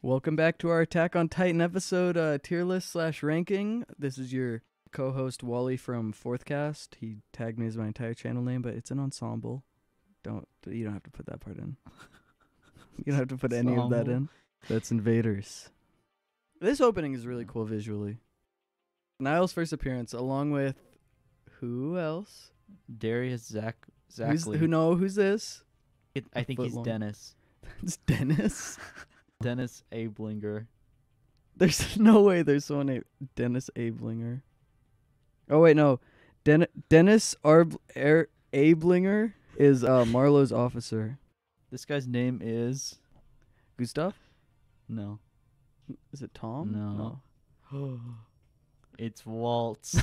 Welcome back to our Attack on Titan episode, tier list / ranking. This is your co-host Wally from Fourth Cast. He tagged me as my entire channel name, but it's an ensemble. You don't have to put that part in. You don't have to put any of that in. That's Invaders. This opening is really cool visually. Niall's first appearance, along with who else? Darius Zackley. Who's this? I think he's Dennis. It's Dennis. Dennis Ablinger. There's no way there's someone named Dennis Ablinger. Oh wait, no. Dennis Ablinger is Marlowe's officer. This guy's name is Gustav? No. Is it Tom? No. It's Waltz.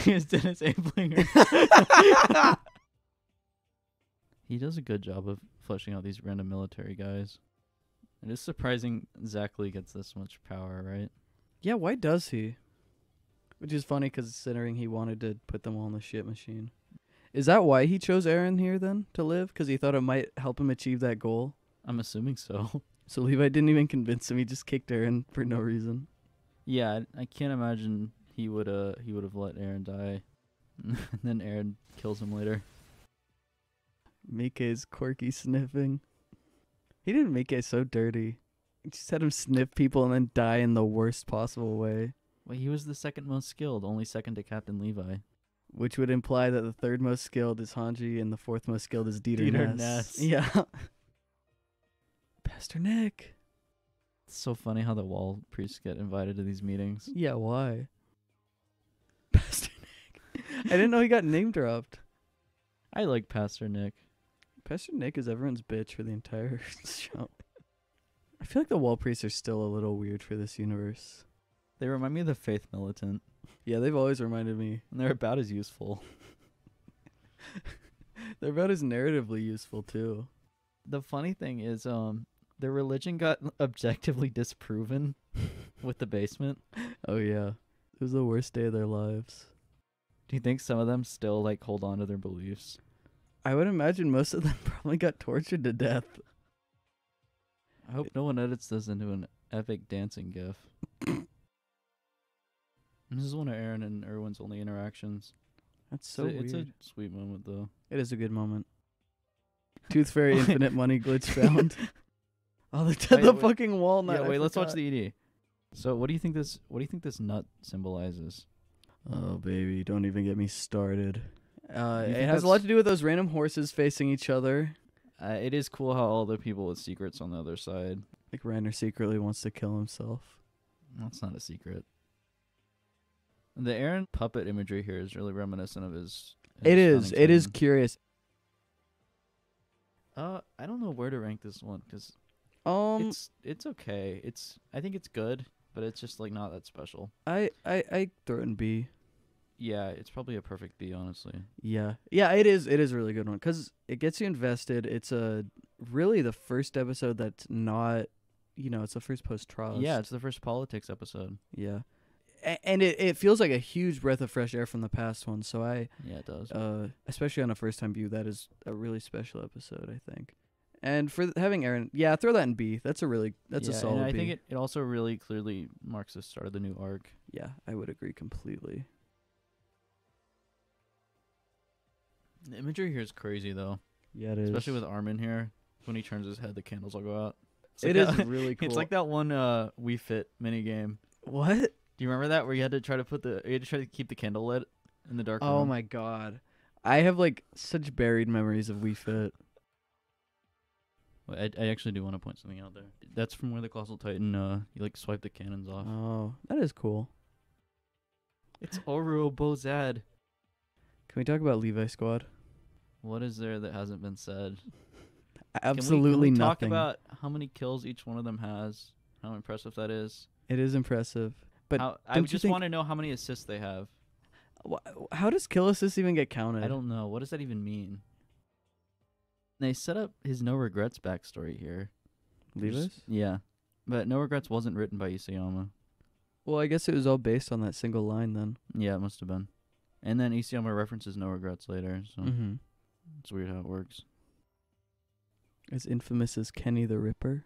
It's Dennis Ablinger. He does a good job of fleshing out these random military guys. It is surprising Zackley gets this much power, right? Yeah, why does he? Which is funny considering he wanted to put them all in the shit machine. Is that why he chose Eren here then to live? Because he thought it might help him achieve that goal? I'm assuming so. So Levi didn't even convince him. He just kicked Eren for no reason. Yeah, I can't imagine he would have let Eren die. And then Eren kills him later. Mike's quirky sniffing. He didn't make it so dirty. He just had him sniff people and then die in the worst possible way. Well, he was the second most skilled, only second to Captain Levi. Which would imply that the third most skilled is Hanji and the fourth most skilled is Dieter Ness. Yeah. Pastor Nick. It's so funny how the wall priests get invited to these meetings. Yeah, why? Pastor Nick. I didn't know he got name dropped. I like Pastor Nick. Pastor Nick is everyone's bitch for the entire show. I feel like the wall priests are still a little weird for this universe. They remind me of the Faith Militant. Yeah, they've always reminded me. And they're about as useful. They're about as narratively useful, too. The funny thing is, their religion got objectively disproven with the basement. Oh, yeah. It was the worst day of their lives. Do you think some of them still, hold on to their beliefs? I would imagine most of them probably got tortured to death. I hope no one edits this into an epic dancing gif. This is one of Eren and Erwin's only interactions. That's so weird. It's a sweet moment, though. It is a good moment. Tooth Fairy infinite money glitch found. Oh, they're at the fucking walnut. Yeah, wait, let's watch the ED. So, what do you think this nut symbolizes? Oh, baby, don't even get me started. It has a lot to do with those random horses facing each other. It is cool how all the people with secrets on the other side. Like Reiner secretly wants to kill himself. That's not a secret. The Eren puppet imagery here is really reminiscent of his It is. It is curious. I don't know where to rank this one because it's okay. I think it's good, but it's just not that special. I throw it in B. Yeah, it's probably a perfect B, honestly. Yeah, it is. It is a really good one because it gets you invested. It's really the first episode that's not, it's the first post-Trust. Yeah, it's the first politics episode. Yeah, and it feels like a huge breath of fresh air from the past one. So yeah, it does. Especially on a first-time view, that is a really special episode, I think. And for having Eren, yeah, throw that in B. That's a solid and I B. think it also really clearly marks the start of the new arc. Yeah, I would agree completely. The imagery here is crazy, though. Yeah, it is. Especially with Armin here. When he turns his head, the candles will go out. It is really cool. It's like that one Wii Fit minigame. What? Do you remember that where you had to try to keep the candle lit in the dark room? Oh my god. I have such buried memories of Wii Fit. Well, I actually do want to point something out there. That's from where the Colossal Titan you swipe the cannons off. Oh, that is cool. It's Oru Bozad. Can we talk about Levi Squad? What is there that hasn't been said? Absolutely can we nothing. Talk about how many kills each one of them has. How impressive that is. It is impressive. But I just want to know how many assists they have. How does kill assist even get counted? I don't know. What does that even mean? They set up his No Regrets backstory here. Levi's? Yeah. But No Regrets wasn't written by Isayama. Well, I guess it was all based on that single line then. Yeah, it must have been. And then Isayama references No Regrets later. So It's weird how it works. As infamous as Kenny the Ripper.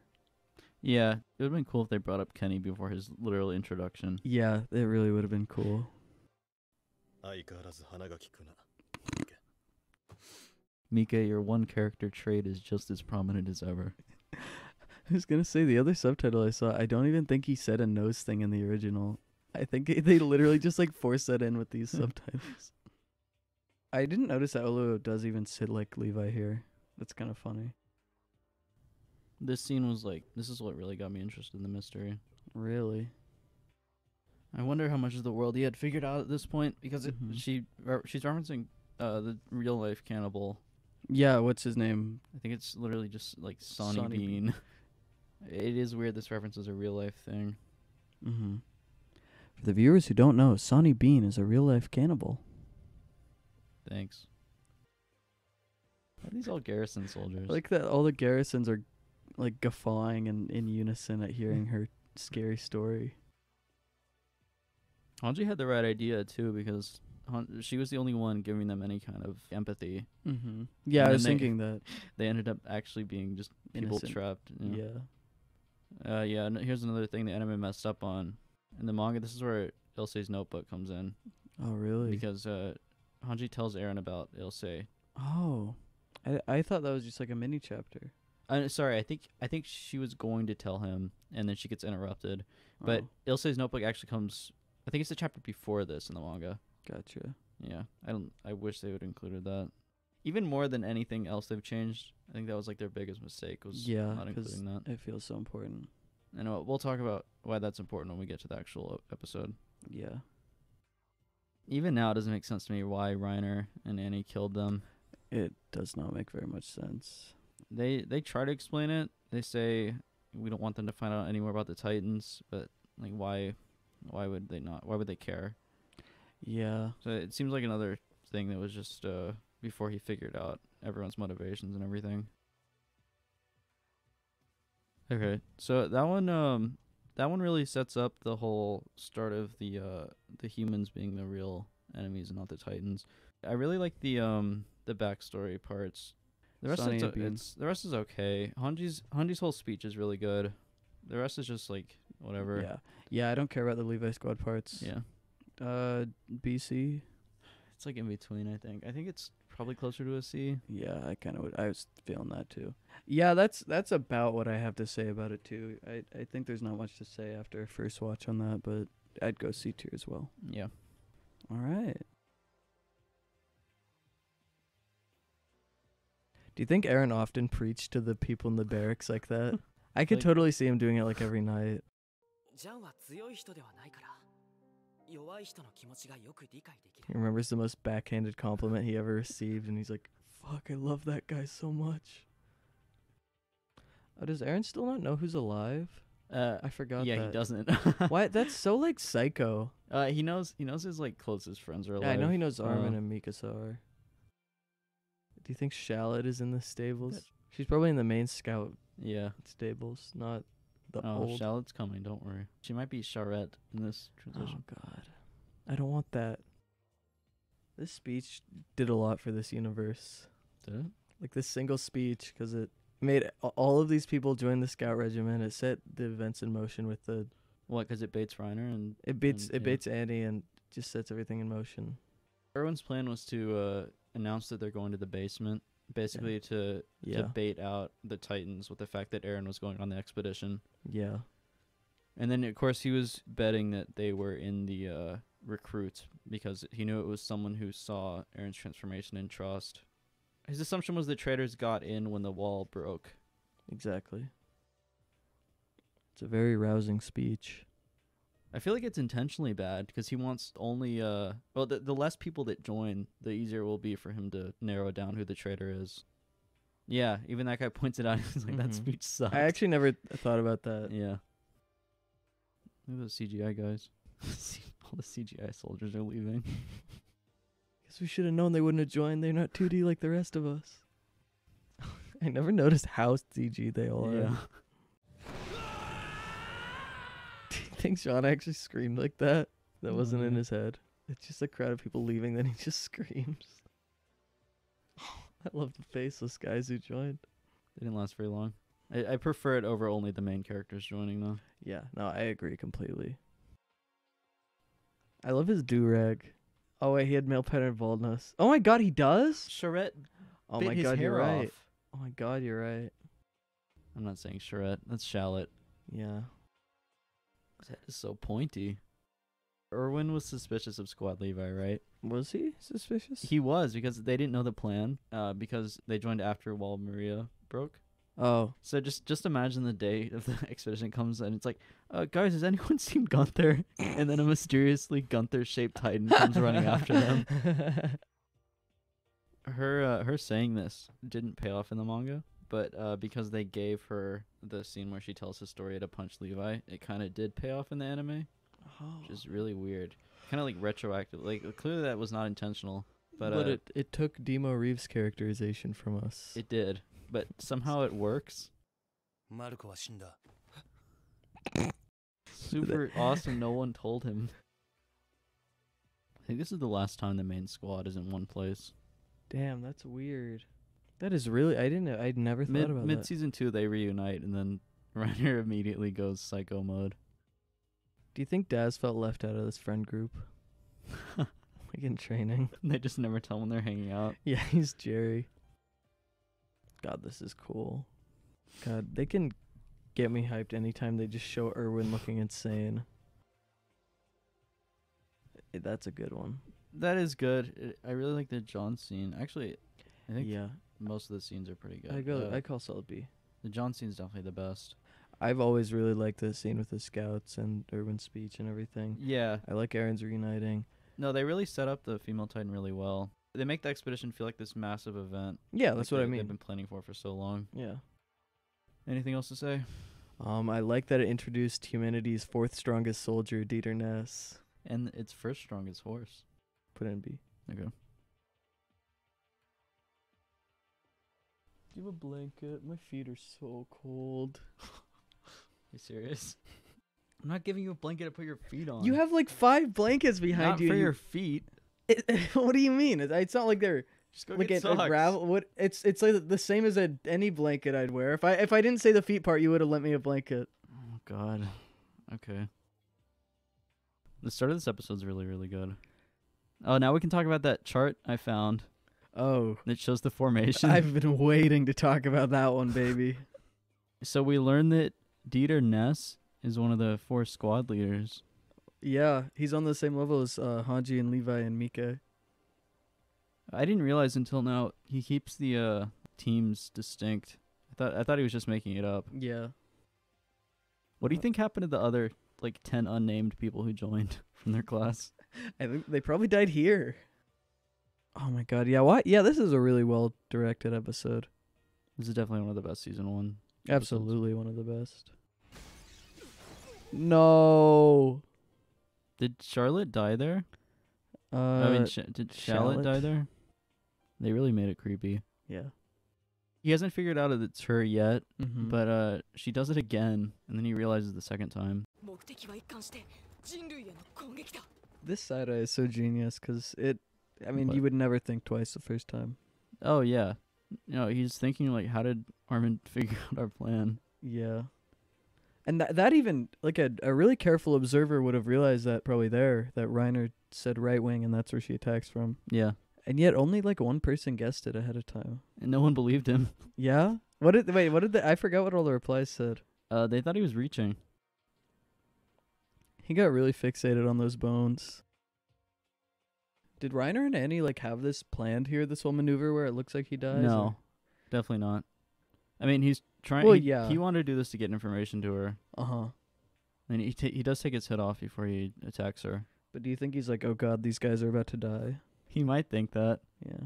Yeah, it would have been cool if they brought up Kenny before his literal introduction. Yeah, it really would have been cool. Mika, your one character trait is just as prominent as ever. I was gonna say the other subtitle I saw, I don't even think he said a nose thing in the original. I think they literally just like forced that in with these subtitles. I didn't notice that Olu does even sit like Levi here. That's kind of funny. This scene was like, this is what really got me interested in the mystery. Really? I wonder how much of the world he had figured out at this point, because she's referencing the real life cannibal. Yeah, what's his name? I think it's literally just like Sonny Bean. It is weird this reference is a real life thing. Mm-hmm. For the viewers who don't know, Sonny Bean is a real life cannibal. Thanks. Are these all garrison soldiers? I like that all the garrisons are like guffawing and in unison at hearing her scary story. Hanji had the right idea too, because she was the only one giving them any kind of empathy. Mm-hmm. Yeah, And I was then thinking that. They ended up actually being just people Innocent. trapped. You Yeah. know? Yeah, and here's another thing the anime messed up on. In the manga, this is where Ilse's notebook comes in. Oh, really? Because Hanji tells Eren about Ilse. Oh. I thought that was just like a mini chapter. Sorry, I think she was going to tell him, and then she gets interrupted. But Oh, Ilse's notebook actually comes. I think it's the chapter before this in the manga. gotcha. Yeah, I wish they would have included that. Even more than anything else they've changed. I think that was like their biggest mistake, was Yeah, not including that. it feels so important. And we'll talk about why that's important when we get to the actual episode. Yeah. Even now, it doesn't make sense to me why Reiner and Annie killed them. It does not make very much sense. They try to explain it. They say we don't want them to find out any more about the Titans, but like why would they not? Why would they care? Yeah. So it seems like another thing that was just before he figured out everyone's motivations and everything. Okay, so that one really sets up the whole start of the humans being the real enemies and not the Titans. I really like the backstory parts. The rest Sonny is and Bean. the rest is okay. Hanji's whole speech is really good. The rest is just like whatever. Yeah. Yeah, I don't care about the Levi Squad parts. Yeah. BC. It's like in between, I think. I think it's probably closer to a C. Yeah, I kind of would. I was feeling that too. Yeah, that's about what I have to say about it too. I think there's not much to say after a first watch on that, but I'd go C tier as well. Yeah. All right. Do you think Eren often preached to the people in the barracks like that? I could Like- totally see him doing it like every night. He remembers the most backhanded compliment he ever received, and he's like, fuck, I love that guy so much. Oh, does Eren still not know who's alive? I forgot Yeah, that. he doesn't. Why? That's so, like, psycho. He knows his like closest friends are alive. Yeah, I know he knows Armin Uh, and Mikasa are. Do you think Shallot is in the stables? She's probably in the main scout Yeah. stables, not the Oh, old. Charlotte's coming, don't worry. She might be Charette in this Oh, transition. God. I don't want that. This speech did a lot for this universe. Did it? Like, this single speech, because it made all of these people join the scout regiment. It set the events in motion with the... What, because it baits Reiner and... It baits yeah. Annie and just sets everything in motion. Erwin's plan was to announce that they're going to the basement, basically to bait out the Titans with the fact that Eren was going on the expedition. Yeah. And then, of course, he was betting that they were in the recruits because he knew it was someone who saw Eren's transformation and trust. His assumption was the traitors got in when the wall broke. Exactly. It's a very rousing speech. I feel like it's intentionally bad because he wants only the less people that join, the easier it will be for him to narrow down who the traitor is. Yeah, even that guy points it out. He's like, that Mhm. speech sucks. I actually never thought about that. Yeah. Look at those CGI guys. All the CGI soldiers are leaving. Guess we should have known they wouldn't have joined. They're not 2D like the rest of us. I never noticed how CG they all are. Do you think Sean actually screamed like that? That wasn't in his head. It's just a crowd of people leaving, then he just screams. I love the faceless guys who joined. They didn't last very long. I prefer it over only the main characters joining, though. Yeah, no, I agree completely. I love his do-rag. Oh, wait, he had male pattern baldness. Oh my god, he does? Charette Oh bit my his god, you're hair right. off. Oh my god, you're right. I'm not saying Charette. That's Shallot. Yeah. His head is so pointy. Erwin was suspicious of Squad Levi, right? Was he suspicious? He was, because they didn't know the plan, because they joined after while Maria broke. Oh. So just imagine the day of the expedition comes and it's like, guys, has anyone seen Gunther? And then a mysteriously Gunther-shaped Titan comes running after them. Her saying this didn't pay off in the manga, but because they gave her the scene where she tells his story to punch Levi, it kind of did pay off in the anime, which is really weird. Kind of like retroactive. Like clearly that was not intentional, but it took Demo Reeves' characterization from us. it did. But somehow it works. Super awesome. No one told him. I think this is the last time the main squad is in one place. Damn, that's weird. That is really. I'd never thought about that. Mid season 2, they reunite, and then Reiner immediately goes psycho mode. Do you think Daz felt left out of this friend group? Like in training. They just never tell when they're hanging out. Yeah, he's Jerry. God, this is cool. God, they can get me hyped anytime they just show Erwin looking insane. That's a good one. That is good. I really like the John scene. Actually, I think Yeah, most of the scenes are pretty good. I call solid B. The John scene's definitely the best. I've always really liked the scene with the scouts and Erwin's speech and everything. Yeah. I like Aaron's reuniting. No, they really set up the female Titan really well. They make the expedition feel like this massive event. Yeah, that's what I They've mean. been planning for so long. Yeah. Anything else to say? I like that it introduced humanity's fourth strongest soldier, Dieter Ness. And its first strongest horse. Put in B. Okay. Do you have a blanket? My feet are so cold. You serious? I'm not giving you a blanket to put your feet on. You have like 5 blankets behind not you. for your feet. What do you mean? It's not like they're Just go like get a socks. gravel. What? It's like the same as any blanket I'd wear. If I didn't say the feet part, you would have lent me a blanket. Oh God. Okay. The start of this episode's really, really good. Oh, now we can talk about that chart I found. Oh, That shows the formation. I've been waiting to talk about that one, baby. So we learned that Dieter Ness is one of the 4 squad leaders. Yeah, he's on the same level as Hanji and Levi and Mika. I didn't realize until now he keeps the teams distinct. I thought he was just making it up. Yeah. What do you think happened to the other 10 unnamed people who joined from their class? I think they probably died here. Oh my god, yeah, what? Yeah, this is a really well directed episode. This is definitely one of the best season 1. Absolutely one of the best. No. Did Charlotte die there? Did Shallot Shallot? die there? They really made it creepy. Yeah. He hasn't figured out that it's her yet, Mm-hmm. but she does it again, and then he realizes the second time. This side eye is so genius because What? you would never think twice the first time. Oh, yeah. He's thinking, how did Armin figure out our plan? Yeah. And that even, a really careful observer would have realized that probably that Reiner said right wing and that's where she attacks from. Yeah. And yet only one person guessed it ahead of time. And no one believed him. Yeah? I forgot what all the replies said. They thought he was reaching. He got really fixated on those bones. Did Reiner and Annie have this planned here, this whole maneuver where it looks like he dies? No, or- definitely not. I mean, he's trying. Well, he, yeah. He wanted to do this to get information to her. Uh-huh. And he does take his head off before he attacks her. But do you think he's like, oh god, these guys are about to die? He might think that. Yeah.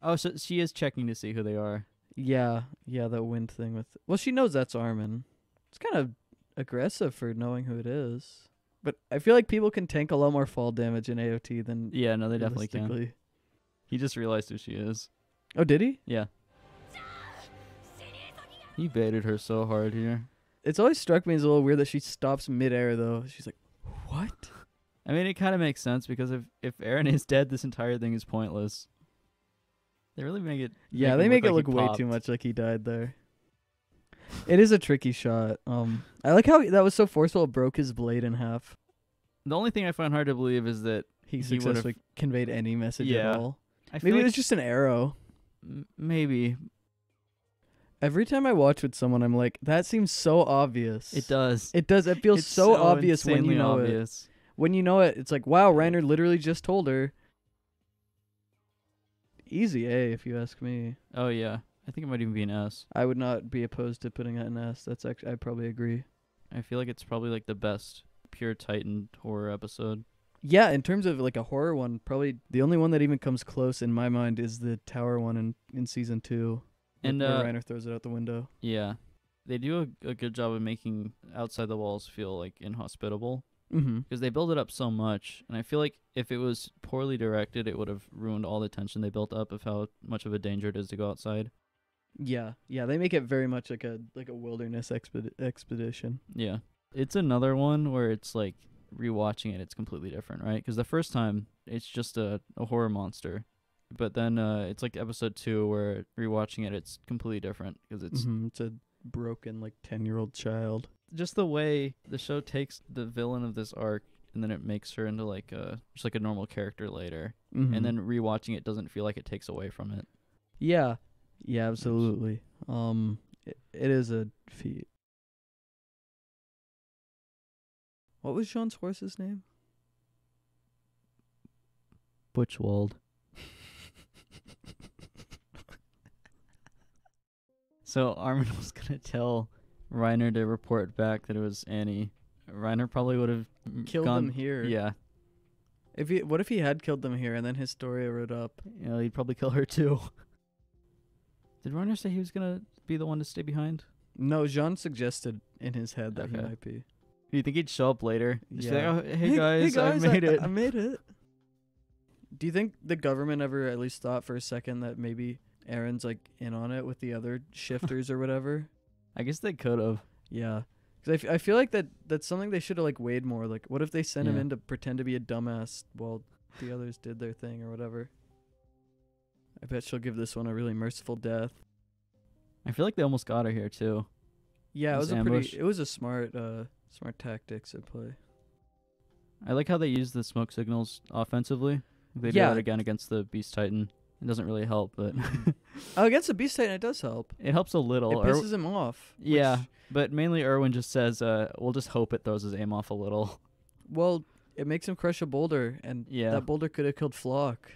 Oh, so she is checking to see who they are. Yeah, that wind thing with... Well, she knows that's Armin. It's kind of aggressive for knowing who it is. But I feel like people can tank a lot more fall damage in AOT than... Yeah, no, they definitely can. realistically. He just realized who she is. Oh, did he? Yeah. He baited her so hard here. It's always struck me as a little weird that she stops midair, though. She's like, what? I mean, it kind of makes sense because if Eren is dead, this entire thing is pointless. They really make it. Yeah, they make it like look he way popped. too much like he died there. It is a tricky shot. I like how that was so forceful. It broke his blade in half. The only thing I find hard to believe is that He He would've- successfully conveyed any message Yeah. at all. I feel Maybe like it was just an arrow. maybe Every time I watch with someone, I'm like, that seems so obvious. it does. It does. It feels It's so obvious when you insanely know it. obvious. When you know it, it's like, wow, Reiner literally just told her. Easy A, if you ask me. Oh yeah, I think it might even be an S. I would not be opposed to putting that in S. That's actually, I'd probably agree. I feel like it's probably like the best pure Titan horror episode. Yeah, in terms of like a horror one, probably the only one that even comes close in my mind is the tower one in season 2. And where Reiner throws it out the window. yeah, they do a good job of making outside the walls feel like inhospitable Mm-hmm. because they build it up so much. And I feel like if it was poorly directed, it would have ruined all the tension they built up of how much of a danger it is to go outside. Yeah, they make it very much like a wilderness expedition. Yeah, it's another one where it's like rewatching it, it's completely different, right? Because the first time it's just a horror monster. But then it's like episode 2 where rewatching it, it's completely different because It's a broken like 10-year-old child. just the way the show takes the villain of this arc and then it makes her into like just like a normal character later, Mm-hmm. and then rewatching it doesn't feel like it takes away from it. yeah, absolutely. It is a feat. What was Sean's horse's name? Butchwald. So Armin was gonna tell Reiner to report back that it was Annie. Reiner probably would have Killed gone, them here. Yeah, What if he had killed them here and then Historia wrote up? you know, he'd probably kill her too. Did Reiner say he was gonna be the one to stay behind? No, Jean suggested in his head that he Okay. might be. Do you think he'd show up later? Just be Yeah. like, oh, hey guys, I made it. I made it. Do you think the government ever at least thought for a second that maybe Aaron's like in on it with the other shifters or whatever? I guess they could have. Yeah. Because I feel like that's something they should have like weighed more. Like, what if they sent him Yeah. in to pretend to be a dumbass while the others did their thing or whatever? I bet she'll give this one a really merciful death. I feel like they almost got her here too. Yeah, This it was a smart tactics at play. I like how they use the smoke signals offensively. They do Yeah. that again against the Beast Titan. It doesn't really help, but Oh, against the Beast Titan, it does help. it helps a little. It pisses him off. Yeah, which- but mainly Erwin just says, we'll just hope it throws his aim off a little. Well, it makes him crush a boulder, and Yeah. that boulder could have killed Flock.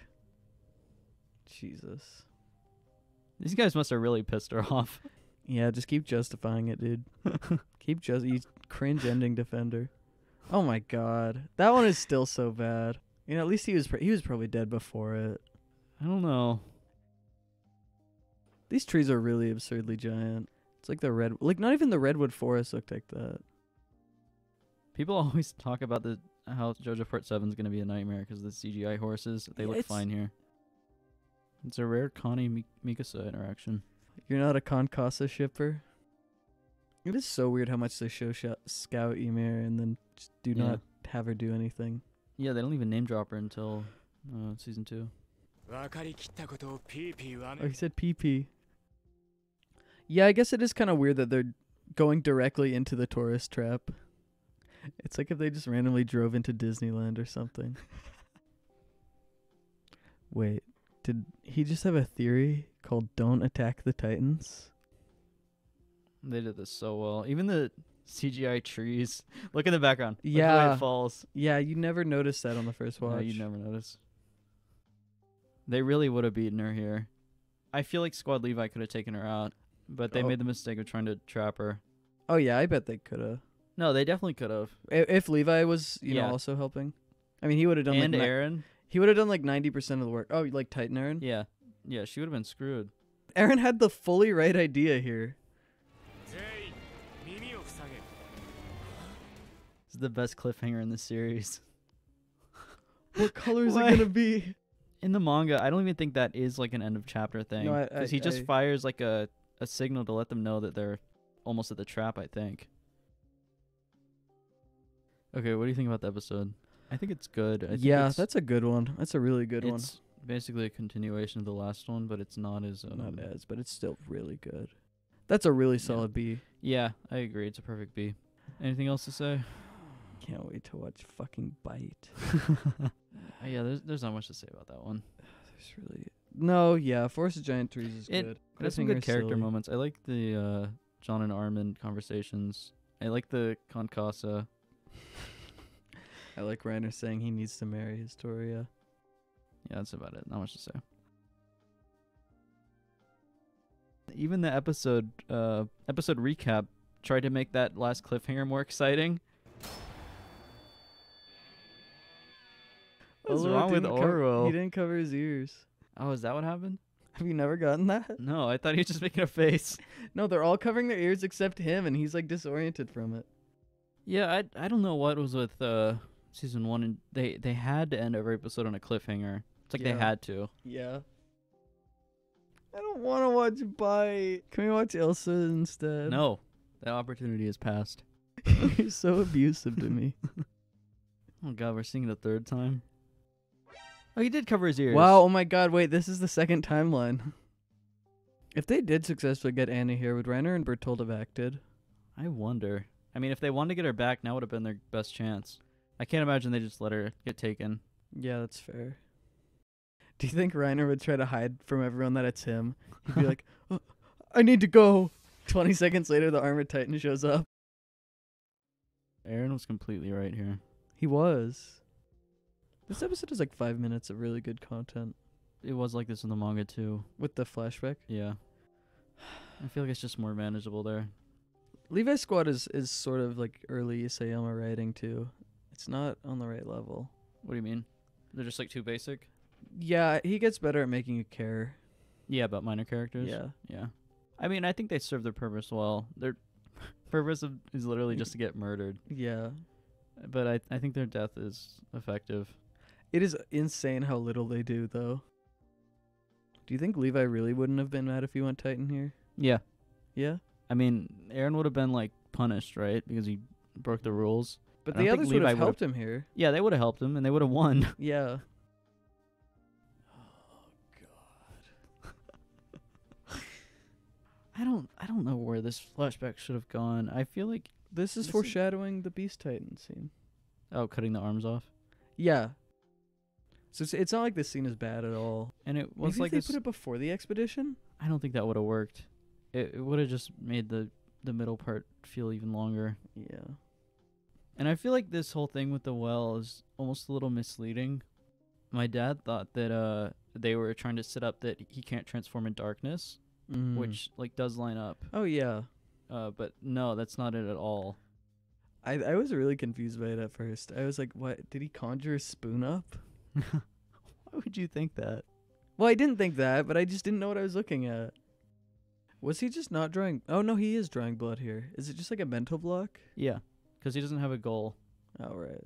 Jesus. These guys must have really pissed her off. Yeah, just keep justifying it, dude. You cringe ending defender. Oh my god, that one is still so bad. You know, at least he was probably dead before it. I don't know. These trees are really absurdly giant. It's like not even the redwood forest looked like that. People always talk about how JoJo Part 7 is going to be a nightmare because of the CGI horses. They Yeah, look fine here. It's a rare Connie Mikasa interaction. You're not a Konkasa shipper. It is so weird how much they show Scout Ymir and then just do Yeah. not have her do anything. Yeah, they don't even name drop her until season 2. Oh, he said PP. Yeah, I guess it is kind of weird that they're going directly into the tourist trap. It's like if they just randomly drove into Disneyland or something. Wait, did he just have a theory called Don't Attack the Titans? They did this so well. Even the CGI trees. Look in the background. Look the way Yeah. it falls. Yeah, you never noticed that on the first watch. No, you'd never notice. They really would have beaten her here. I feel like Squad Levi could have taken her out, but they Oh. made the mistake of trying to trap her. Oh yeah, I bet they could have. No, they definitely could have. If Levi was, you know, Yeah. also helping. I mean, he would have done And like Aaron. he would have done like 90% of the work. Oh, like Titan Aaron? Yeah. Yeah, she would have been screwed. Aaron had the fully right idea here. This is the best cliffhanger in the series. What color is it Why? gonna be? In the manga, I don't even think that is like an end of chapter thing. No, Because he just fires like a signal to let them know that they're almost at the trap, I think. Okay, what do you think about the episode? I think it's good. I think Yeah, it's- that's a good one. That's a really good one. it's basically a continuation of the last one, but it's not as Not as, but it's still really good. That's a really Yeah. solid B. Yeah, I agree. It's a perfect B. Anything else to say? Can't wait to watch fucking Bite. Yeah, there's not much to say about that one. There's really no, yeah. Force of Giant Trees is It- good. It has some Cliffhanger's good character silly. moments. I like the John and Armin conversations. I like the Concasa. I like Reiner saying he needs to marry Historia. Yeah, that's about it. Not much to say. Even the episode recap tried to make that last cliffhanger more exciting. What's Although it wrong with didn't Orwell? He didn't cover his ears. Oh, is that what happened? Have you never gotten that? No, I thought he was just making a face. No, they're all covering their ears except him, and he's like disoriented from it. Yeah, I don't know what was with season 1, and they had to end every episode on a cliffhanger. It's like they Yeah. had to. Yeah. I don't want to watch Bite. Can we watch Ilse instead? No, that opportunity has passed. You're so abusive to me. Oh god, we're seeing it a third time. Oh, he did cover his ears. Wow, oh my god, wait, this is the second timeline. If they did successfully get Anna here, would Reiner and Bertold have acted? I wonder. I mean, if they wanted to get her back, now would have been their best chance. I can't imagine they just let her get taken. Yeah, that's fair. Do you think Reiner would try to hide from everyone that it's him? He'd be like, "Oh, I need to go." 20 seconds later, the Armored Titan shows up. Aaron was completely right here. He was. This episode is like 5 minutes of really good content. It was like this in the manga too. With the flashback. Yeah. I feel like it's just more manageable there. Levi's Squad is sort of like early Isayama writing too. It's not on the right level. What do you mean? They're just like too basic? Yeah, he gets better at making you care. Yeah, about minor characters? Yeah. Yeah. I mean, I think they serve their purpose well. Their purpose is literally just to get murdered. Yeah. But I think their death is effective. It is insane how little they do, though. Do you think Levi really wouldn't have been mad if he went Titan here? Yeah. Yeah? I mean, Aaron would have been, like, punished, right? Because he broke the rules. But I don't the think others would Levi have helped him here. Yeah, they would have helped him, and they would have won. Yeah. I don't know where this flashback should have gone. I feel like This is This is- foreshadowing the Beast Titan scene. cutting the arms off, Yeah. So it's not like this scene is bad at all. and it was Maybe like if they this. put it before the expedition? I don't think that would have worked. It would have just made the middle part feel even longer. Yeah. And I feel like this whole thing with the well is almost a little misleading. My dad thought that they were trying to set up that he can't transform in darkness, which like does line up. Oh, yeah. But no, that's not it at all. I was really confused by it at first. I was like, what? Did he conjure a spoon up? Why would you think that? Well, I didn't think that, but I just didn't know what I was looking at. Was he just not drawing? Oh, no, he is drawing blood here. Is it just like a mental block? Yeah, because he doesn't have a goal. Oh, right.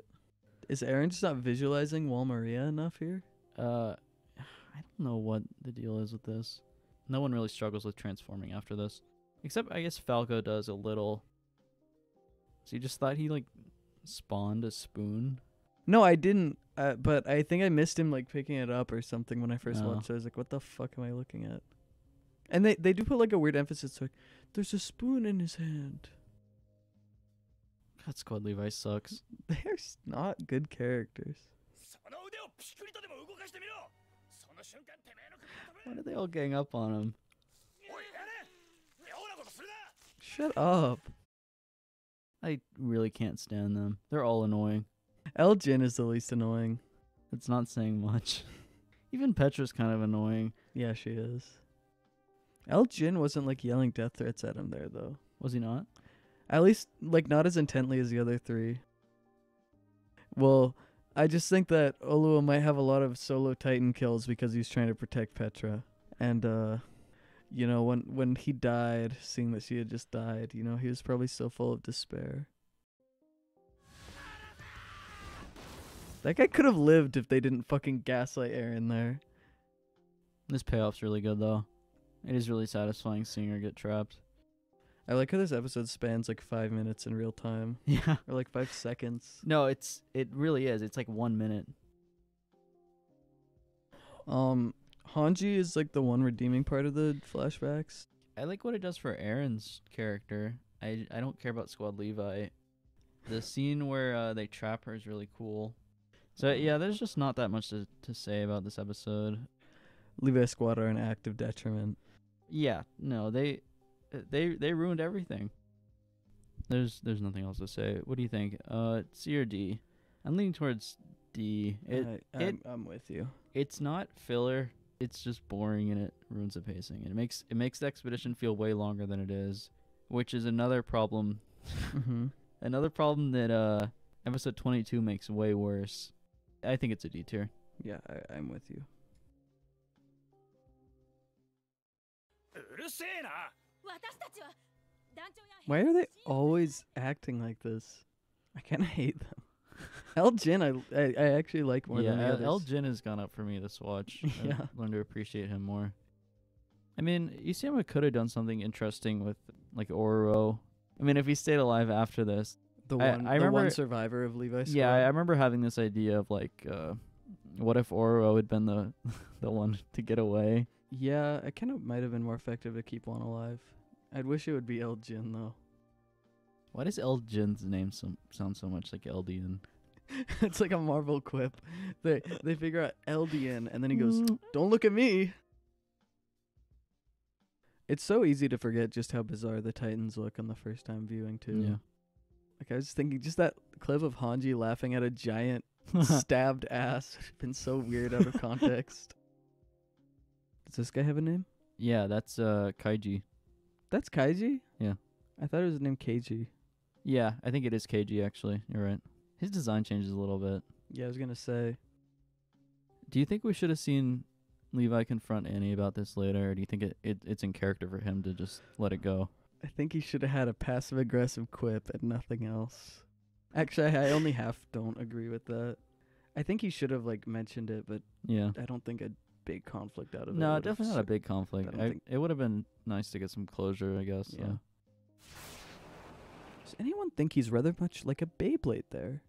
Is Aaron just not visualizing Wal Maria enough here? I don't know what the deal is with this. No one really struggles with transforming after this. Except, I guess, Falco does a little. So you just thought he, like, spawned a spoon? No, I didn't. But I think I missed him like picking it up or something when I first Oh. watched it. I was like, what the fuck am I looking at? And they do put like a weird emphasis like, there's a spoon in his hand. God, Squad Levi sucks. They're not good characters. Why did they all gang up on him? Shut up. I really can't stand them. They're all annoying. Elgin is the least annoying. It's not saying much. Even Petra's kind of annoying. Yeah, she is. Elgin wasn't like yelling death threats at him there though. Was he not? At least like not as intently as the other three. Well, I just think that Olua might have a lot of solo Titan kills because he's trying to protect Petra. And you know, when he died, seeing that she had just died, you know, he was probably still full of despair. That guy could have lived if they didn't fucking gaslight Aaron there. This payoff's really good, though. It is really satisfying seeing her get trapped. I like how this episode spans like 5 minutes in real time. Yeah. Or like 5 seconds. No, it really is. It's like 1 minute. Hanji is like the one redeeming part of the flashbacks. I like what it does for Aaron's character. I don't care about Squad Levi. The scene where they trap her is really cool. So yeah, there's just not that much to say about this episode. Levi Squad are an active detriment. Yeah, no, they ruined everything. There's nothing else to say. What do you think? C or D? I'm leaning towards D. I'm with you. It's not filler. It's just boring and it ruins the pacing. It makes the expedition feel way longer than it is, which is another problem. Mm-hmm. Another problem that episode 22 makes way worse. I think it's a D tier. Yeah, I'm with you. Why are they always acting like this? I kind of hate them. El Jin, I actually like more than the others. El Jin has gone up for me this watch. Yeah. I've learned to appreciate him more. I mean, Isayama could have done something interesting with, like, Ororo. I mean, if he stayed alive after this. The I one remember, survivor of Levi Squad. Yeah, I remember having this idea of, like, what if Ororo had been the one to get away? Yeah, it kind of might have been more effective to keep one alive. I'd wish it would be El Jin, though. Why does El Jin's name sound so much like Eldian? It's like a Marvel quip. They figure out Eldian, and then he goes, "Don't look at me." It's so easy to forget just how bizarre the Titans look on the first time viewing, too. Yeah. Like, I was thinking, just that clip of Hanji laughing at a giant stabbed ass would have been so weird out of context. Does this guy have a name? Yeah, that's Kaiji. That's Kaiji? Yeah. I thought it was named Keiji. Yeah, I think it is Keiji, actually. You're right. His design changes a little bit. Yeah, I was going to say. Do you think we should have seen Levi confront Annie about this later, or do you think it's in character for him to just let it go? I think he should have had a passive-aggressive quip and nothing else. Actually, I only half don't agree with that. I think he should have, like, mentioned it, but yeah, I don't think a big conflict out of it. No, definitely not a big conflict. think It would have been nice to get some closure, I guess. Yeah. Does anyone think he's rather much like a Beyblade there?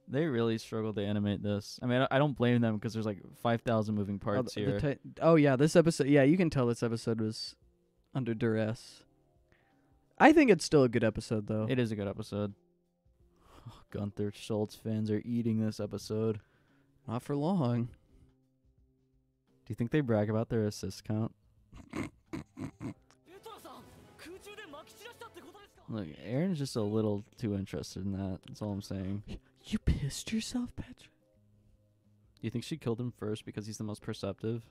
They really struggled to animate this. I mean, I don't blame them because there's like 5,000 moving parts here. Yeah, this episode. Yeah, you can tell this episode was under duress. I think it's still a good episode, though. It is a good episode. Oh, Gunther Schultz fans are eating this episode. Not for long. Do you think they brag about their assist count? Look, Aaron's just a little too interested in that. That's all I'm saying. You pissed yourself, Patrick? Do you think she killed him first because he's the most perceptive?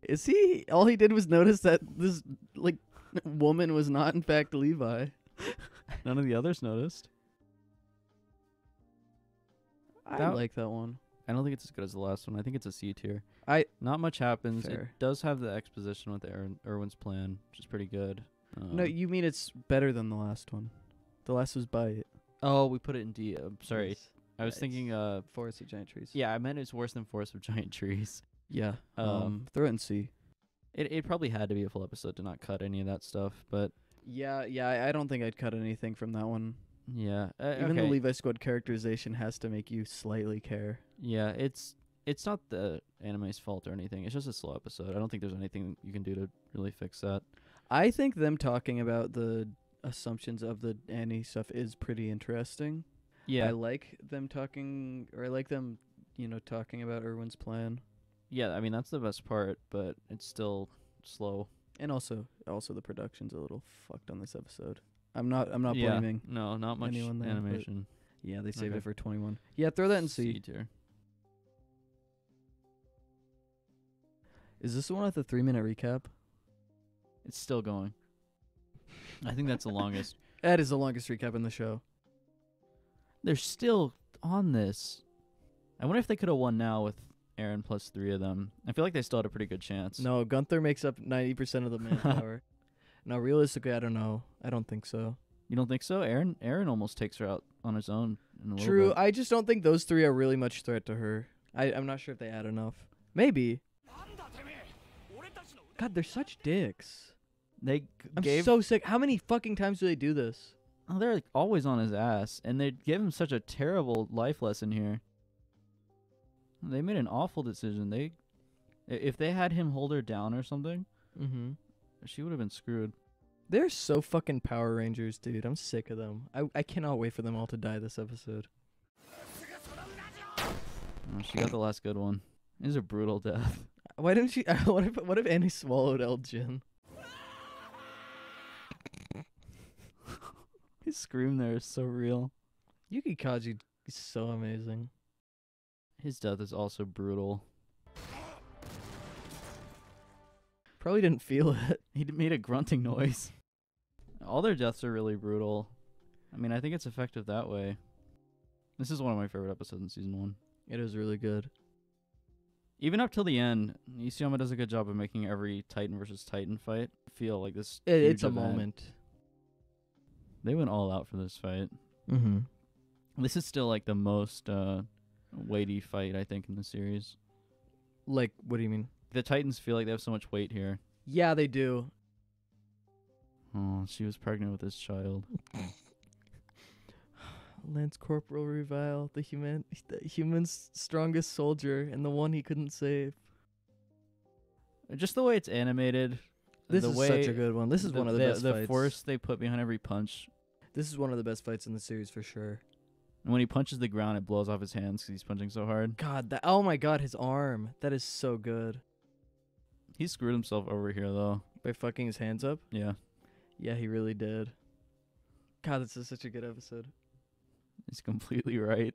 Is he? All he did was notice that this, like, woman was not, in fact, Levi. None of the others noticed. I like that one. I don't think it's as good as the last one. I think it's a C tier. Not much happens. Fair. It does have the exposition with Erwin's plan, which is pretty good. No, you mean it's better than the last one. The last was Bite. Oh, we put it in D. Sorry. Yes. I was thinking Forest of Giant Trees. Yeah, I meant it's worse than Forest of Giant Trees. Yeah. Throw it in C. It probably had to be a full episode to not cut any of that stuff, but Yeah, I don't think I'd cut anything from that one. yeah. Even the okay. Levi Squad characterization has to make you slightly care. Yeah, it's not the anime's fault or anything. It's just a slow episode. I don't think there's anything you can do to really fix that. I think them talking about the assumptions of the Annie stuff is pretty interesting. Yeah. I like them talking, or I like them, talking about Erwin's plan. Yeah, I mean that's the best part, but it's still slow. And also the production's a little fucked on this episode. I'm not Yeah. blaming. No, not much anyone there, but animation. Yeah, they saved Okay. it for 21. Yeah, throw that in C. tier. Is this the one with the 3-minute recap? It's still going. I think that's the longest. That is the longest recap in the show. They're still on this. I wonder if they could have won now with Aaron plus 3 of them. I feel like they still had a pretty good chance. No, Gunther makes up 90% of the manpower. No, realistically, I don't know. I don't think so. You don't think so? Aaron almost takes her out on his own in a True. little bit. I just don't think those 3 are really much threat to her. I'm not sure if they add enough. Maybe. God, they're such dicks. I'm gave so sick. How many fucking times do they do this? Oh, they're like always on his ass, and they give him such a terrible life lesson here. They made an awful decision. They If they had him hold her down or something, Mm-hmm. she would have been screwed. They're so fucking Power Rangers, dude. I'm sick of them. I cannot wait for them all to die this episode. Oh, she got the last good one. It was a brutal death. Why didn't she? What if Annie swallowed Elgin? His scream there is so real. Yuki Kaji is so amazing. His death is also brutal. Probably didn't feel it. He made a grunting noise. All their deaths are really brutal. I mean, I think it's effective that way. This is one of my favorite episodes in season 1. It is really good. Even up till the end, Isayama does a good job of making every Titan versus Titan fight feel like this. It's a huge event. moment. They went all out for this fight. Mm-hmm. This is still like the most weighty fight, I think, in the series. Like, what do you mean? The Titans feel like they have so much weight here. Yeah, they do. Oh, she was pregnant with this child. Lance Corporal Revile, the human's strongest soldier, and the one he couldn't save. Just the way it's animated. This the is way such a good one. This is one of the best the fights. force they put behind every punch. This is one of the best fights in the series for sure. And when he punches the ground, it blows off his hands because he's punching so hard. God, oh my God, his arm. That is so good. He screwed himself over here, though. By fucking his hands up? Yeah. Yeah, he really did. God, this is such a good episode. He's completely right.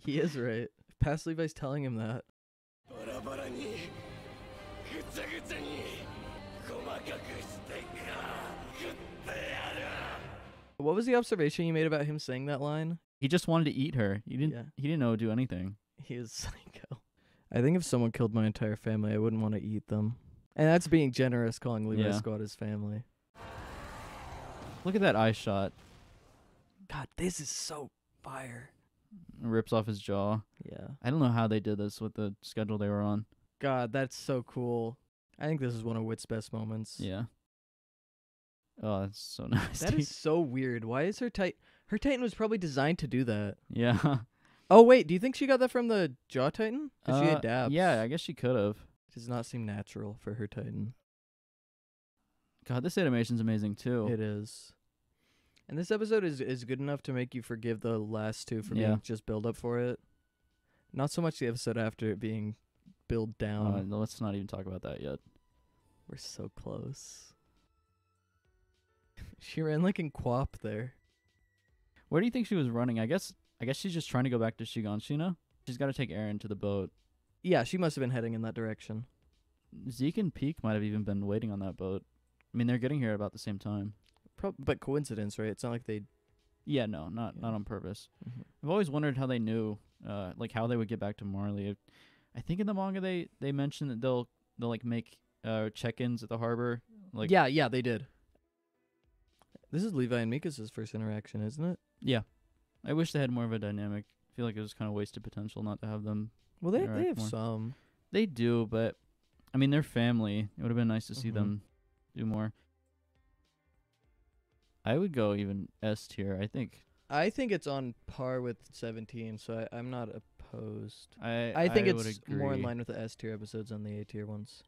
He is right. Past Levi's telling him that. What was the observation you made about him saying that line? He just wanted to eat her. He didn't. Yeah. He didn't know to do anything. He is psycho. I think if someone killed my entire family, I wouldn't want to eat them. And that's being generous, calling Levi Yeah. Squad his family. Look at that eye shot. God, this is so fire. Rips off his jaw. Yeah. I don't know how they did this with the schedule they were on. God, that's so cool. I think this is one of Wit's best moments. Yeah. Oh, that's so nice. That is so weird. Why is her Titan? Her Titan was probably designed to do that. Yeah. Oh, wait. Do you think she got that from the Jaw Titan? Because she had dabs. Yeah, I guess she could have. Does not seem natural for her Titan. God, this animation's amazing, too. It is. And this episode is good enough to make you forgive the last two for Yeah. being just build up for it. Not so much the episode after it being build down. No, let's not even talk about that yet. We're so close. She ran like in Quap there. Where do you think she was running? I guess she's just trying to go back to Shiganshina. She's got to take Eren to the boat. Yeah, she must have been heading in that direction. Zeke and Peak might have even been waiting on that boat. I mean, they're getting here about the same time. But coincidence, right? It's not like they... Yeah, no, not on purpose. Mhm. I've always wondered how they knew, like how they would get back to Marley. I think in the manga they mentioned that they'll like make check-ins at the harbor. Like Yeah, they did. This is Levi and Mika's first interaction, isn't it? yeah. I wish they had more of a dynamic. I feel like it was kind of wasted potential not to have them. Well, they interact have more. some. They do, but I mean they're family. It would have been nice to see Mhm. them do more. I would go even S tier. I think it's on par with 17, so I'm not opposed. I think would it's more in agree. line with the S tier episodes than the A tier ones.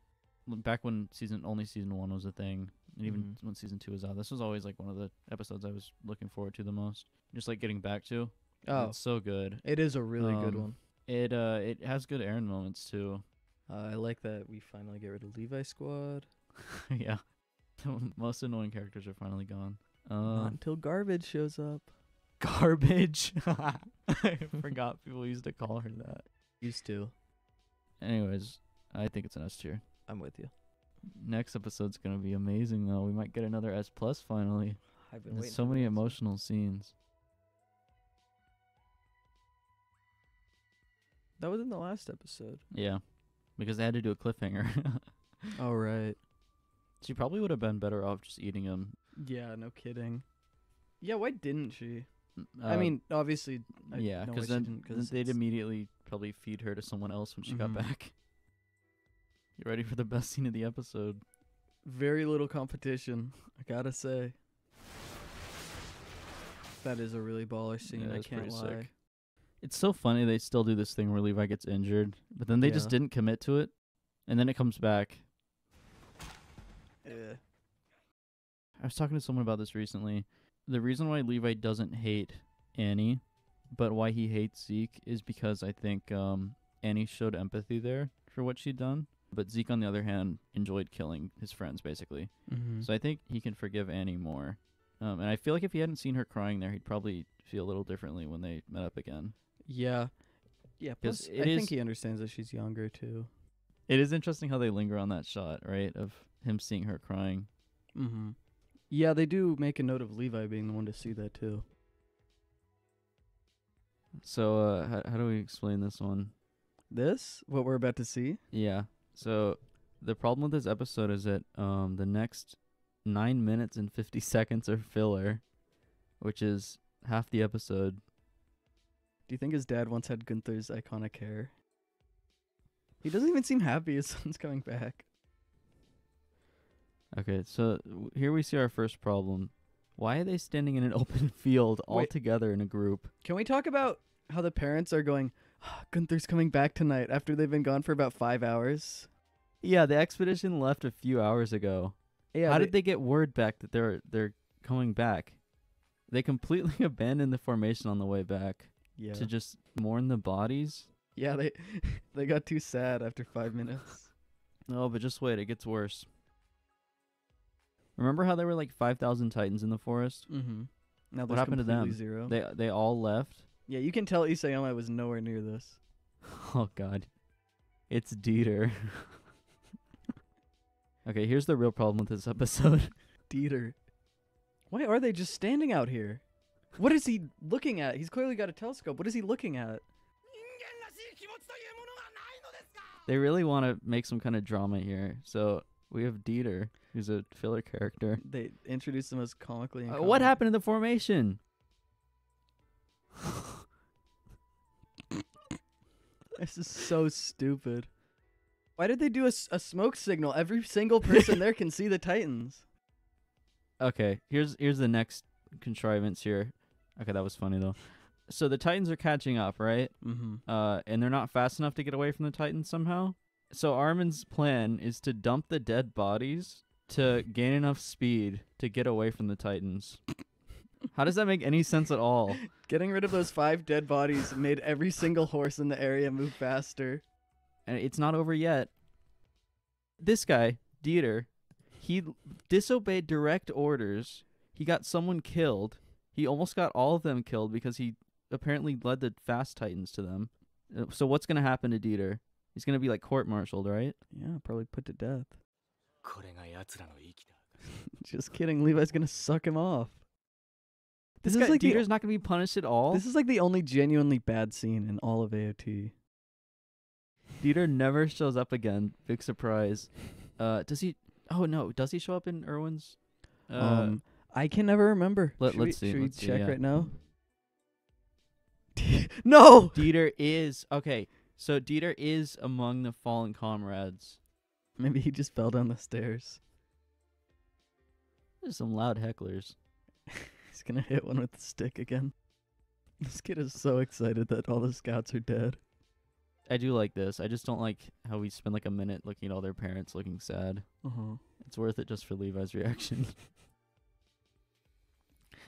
Back when season 1 was a thing, and even Mhm. when season 2 was out, this was always like one of the episodes I was looking forward to the most. Just like getting back to. Oh, It's so good. it is a really good Um, one. It has good Eren moments too. I like that we finally get rid of Levi Squad. Yeah. The most annoying characters are finally gone. Not until Garbage shows up. Garbage. I forgot people used to call her that. Used to. Anyways, I think it's an S tier. I'm with you. Next episode's gonna be amazing though. We might get another S plus finally. I've been There's waiting so for many this. emotional scenes. That was in the last episode. Yeah. Because they had to do a cliffhanger. Oh, right. She probably would have been better off just eating him. Yeah, no kidding. Yeah, why didn't she? I mean, obviously, I yeah, know why because she then didn't, 'cause they'd it's- immediately probably feed her to someone else when she got Mhm. back. You ready for the best scene of the episode? very little competition, I gotta say. That is a really baller scene, Yeah, I it's can't pretty lie. sick. It's so funny they still do this thing where Levi gets injured, but then they just Yeah. didn't commit to it. And then it comes back. Yeah. I was talking to someone about this recently. The reason why Levi doesn't hate Annie, but why he hates Zeke is because I think Annie showed empathy there for what she'd done. But Zeke, on the other hand, enjoyed killing his friends, basically. Mm-hmm. So I think he can forgive Annie more. And I feel like if he hadn't seen her crying there, he'd probably feel a little differently when they met up again. Yeah. Yeah, plus I think he understands that she's younger, too. It is interesting how they linger on that shot, right, of him seeing her crying. Mm-hmm. Yeah, they do make a note of Levi being the one to see that, too. So how do we explain this one? This? What we're about to see? Yeah. So the problem with this episode is that the next 9 minutes and 50 seconds are filler, which is half the episode. Do you think his dad once had Gunther's iconic hair? He doesn't even seem happy his son's coming back. Okay, so here we see our first problem. Why are they standing in an open field all Wait. together in a group? Can we talk about how the parents are going, Gunther's coming back tonight after they've been gone for about 5 hours? Yeah, the expedition left a few hours ago. Yeah, How did they get word back that they're coming back? They completely abandoned the formation on the way back to just mourn the bodies. Yeah, they got too sad after 5 minutes. Oh, but just wait, it gets worse. Remember how there were like 5,000 Titans in the forest? Mm-hmm. Now What happened to them? Zero. They all left? Yeah, you can tell Isayama was nowhere near this. Oh, God. It's Dieter. Okay, here's the real problem with this episode. Dieter. Why are they just standing out here? What is he looking at? He's clearly got a telescope. What is he looking at? They really want to make some kind of drama here. So we have Dieter, who's a filler character. They introduced him as comically What happened to the formation? This is so stupid. Why did they do a smoke signal? Every single person there can see the Titans. Okay, here's the next contrivance here. Okay, that was funny though. So the Titans are catching up, right? Mm-hmm. And they're not fast enough to get away from the Titans somehow. So Armin's plan is to dump the dead bodies to gain enough speed to get away from the Titans. How does that make any sense at all? Getting rid of those 5 dead bodies made every single horse in the area move faster. And it's not over yet. This guy, Dieter, he disobeyed direct orders. He got someone killed. He almost got all of them killed because he apparently led the fast Titans to them. So what's going to happen to Dieter? He's going to be like court-martialed, right? Yeah, probably put to death. Just kidding. Levi's going to suck him off. This guy, like Dieter's not going to be punished at all? This is like the only genuinely bad scene in all of AOT. Dieter never shows up again. Big surprise. Does he? Oh no, does he show up in Erwin's? I can never remember. Let's see. Should we check yeah. right now? No! Dieter is okay. So Dieter is among the fallen comrades. Maybe he just fell down the stairs. There's some loud hecklers. He's gonna hit one with the stick again. This kid is so excited that all the scouts are dead. I do like this. I just don't like how we spend like a minute looking at all their parents looking sad. Uh-huh. It's worth it just for Levi's reaction.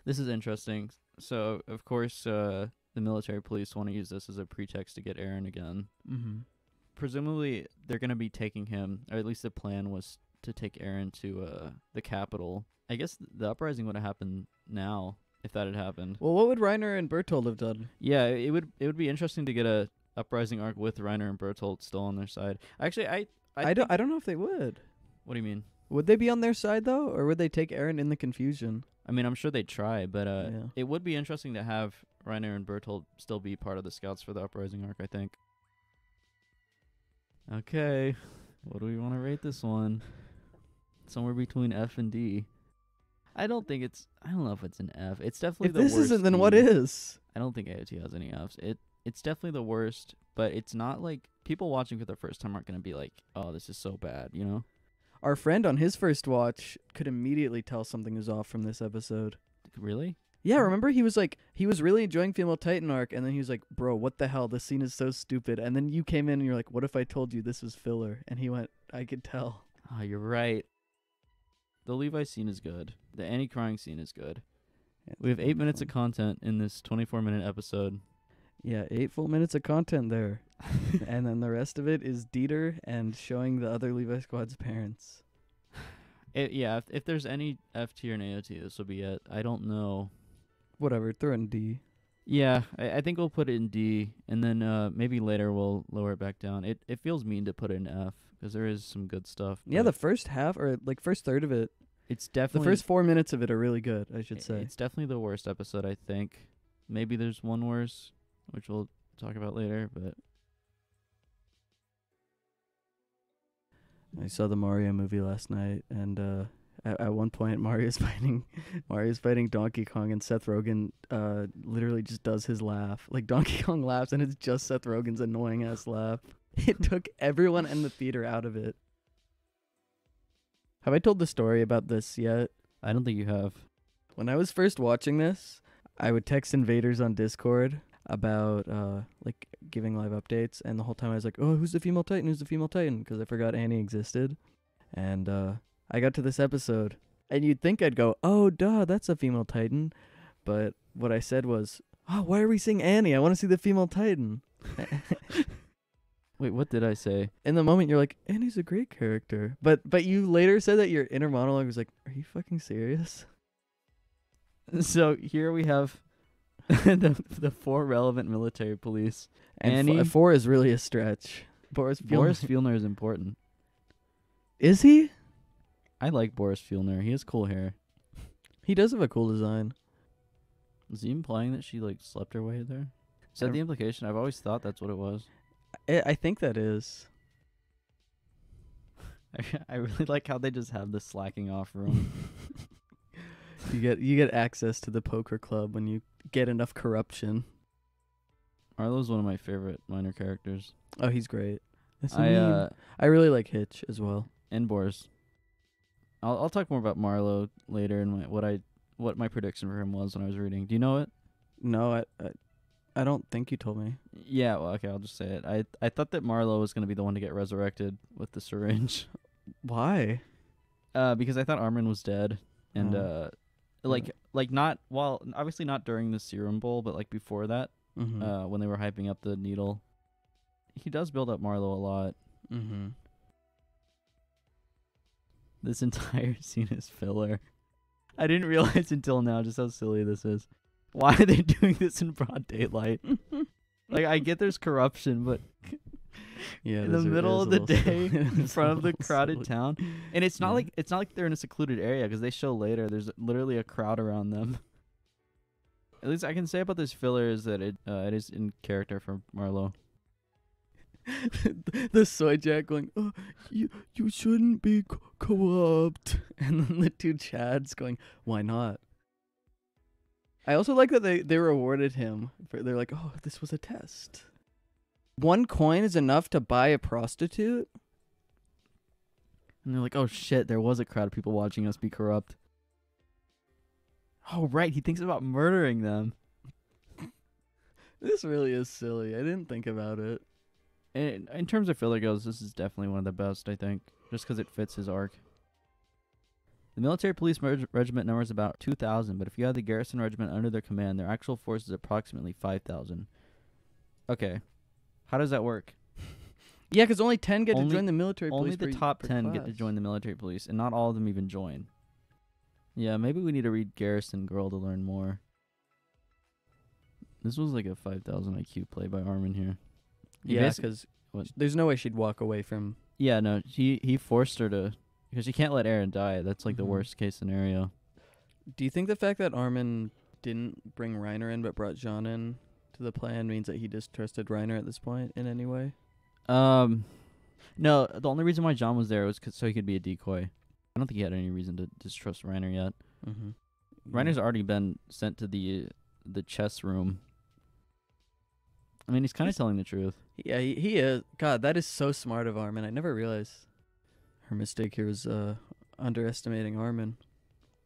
This is interesting. So, of course, the military police want to use this as a pretext to get Eren again. Mm-hmm. Presumably, they're going to be taking him, or at least the plan was to take Eren to the capital. I guess the uprising would have happened now if that had happened. Well, what would Reiner and Bertold have done? Yeah, it would be interesting to get a uprising arc with Reiner and Bertolt still on their side. Actually, I don't know if they would. What do you mean? Would they be on their side though, or would they take Eren in the confusion? I mean, I'm sure they'd try, but Yeah. it would be interesting to have Reiner and Bertolt still be part of the scouts for the uprising arc, I think. Okay, what do we want to rate this one? Somewhere between F and D. I don't know if it's an F. It's definitely If the worst. this isn't, then D. what is? I don't think AOT has any Fs. It's definitely the worst, but it's not like people watching for the first time aren't going to be like, oh, this is so bad, you know? Our friend on his first watch could immediately tell something is off from this episode. Really? Yeah, remember he was like, he was really enjoying Female Titan arc, and then he was like, bro, what the hell? This scene is so stupid. And then you came in and you're like, what if I told you this was filler? And he went, I could tell. Oh, you're right. The Levi scene is good. The Annie crying scene is good. We have 8 minutes of content in this 24-minute episode. Yeah, 8 full minutes of content there. And then the rest of it is Dieter and showing the other Levi Squad's parents. If there's any F tier and AOT, this will be it. I don't know. Whatever, throw in D. Yeah, I think we'll put it in D, and then maybe later we'll lower it back down. It feels mean to put it in F, because there is some good stuff. Yeah, the first half, or like first third of it, it's definitely... The first 4 minutes of it are really good, I should say. It's definitely the worst episode, I think. Maybe there's one worse, which we'll talk about later, but... I saw the Mario movie last night, and at one point Mario's fighting Donkey Kong, and Seth Rogen literally just does his laugh. Like, Donkey Kong laughs, and it's just Seth Rogen's annoying ass laugh. It took everyone in the theater out of it. Have I told the story about this yet? I don't think you have. When I was first watching this, I would text invaders on Discord about like giving live updates, and the whole time I was like, oh, who's the female Titan, because I forgot Annie existed. And I got to this episode, and you'd think I'd go, oh duh, that's a female Titan, but what I said was, oh, why are we seeing Annie? I want to see the female Titan. Wait, what did I say? In the moment you're like, Annie's a great character, but you later said that your inner monologue was like, are you fucking serious? So here we have the 4 relevant military police. And Annie, 4 is really a stretch. Boris Fielner is important. Is he? I like Boris Fielner. He has cool hair. He does have a cool design. Is he implying that she like slept her way there? Is that the implication? I've always thought that's what it was. I think that is. I really like how they just have the slacking off room. You get access to the poker club when you get enough corruption. Arlo's one of my favorite minor characters. Oh, he's great. I really like Hitch as well. And Boris. I'll talk more about Marlo later and what my prediction for him was when I was reading. Do you know it? No, I don't think you told me. Yeah, well, okay, I'll just say it. I thought that Marlo was going to be the one to get resurrected with the syringe. Why? Because I thought Armin was dead, and obviously not during the Serum Bowl, but like before that, when they were hyping up the needle. He does build up Marlo a lot. Mm-hmm. This entire scene is filler. I didn't realize until now just how silly this is. Why are they doing this in broad daylight? Like, I get there's corruption, but in the middle of the day, in front of the crowded town, and it's not like they're in a secluded area, because they show later there's literally a crowd around them. At least I can say about this filler is that it is in character for Marlo. The soy jack going, oh, you shouldn't be corrupt, and then the 2 Chads going, why not? I also like that they rewarded him. They're like, oh, this was a test. 1 coin is enough to buy a prostitute? And they're like, oh shit, there was a crowd of people watching us be corrupt. Oh right, he thinks about murdering them. This really is silly. I didn't think about it. In terms of filler goes, this is definitely one of the best, I think, just because it fits his arc. The military police regiment numbers about 2,000, but if you have the garrison regiment under their command, their actual force is approximately 5,000. Okay. How does that work? Yeah, because only 10 get to join the military police. Only the top 10 get to join the military police, and not all of them even join. Yeah, maybe we need to read Garrison Girl to learn more. This was like a 5,000 IQ play by Armin here. Yeah, because there's no way she'd walk away from... Yeah, no, he forced her to... Because you can't let Eren die. That's like the worst case scenario. Do you think the fact that Armin didn't bring Reiner in but brought Jean in to the plan means that he distrusted Reiner at this point in any way? No, the only reason why Jean was there was so he could be a decoy. I don't think he had any reason to distrust Reiner yet. Reiner's already been sent to the chess room. I mean, he's kind of telling the truth. Yeah, he is. God, that is so smart of Armin. I never realized her mistake here was underestimating Armin.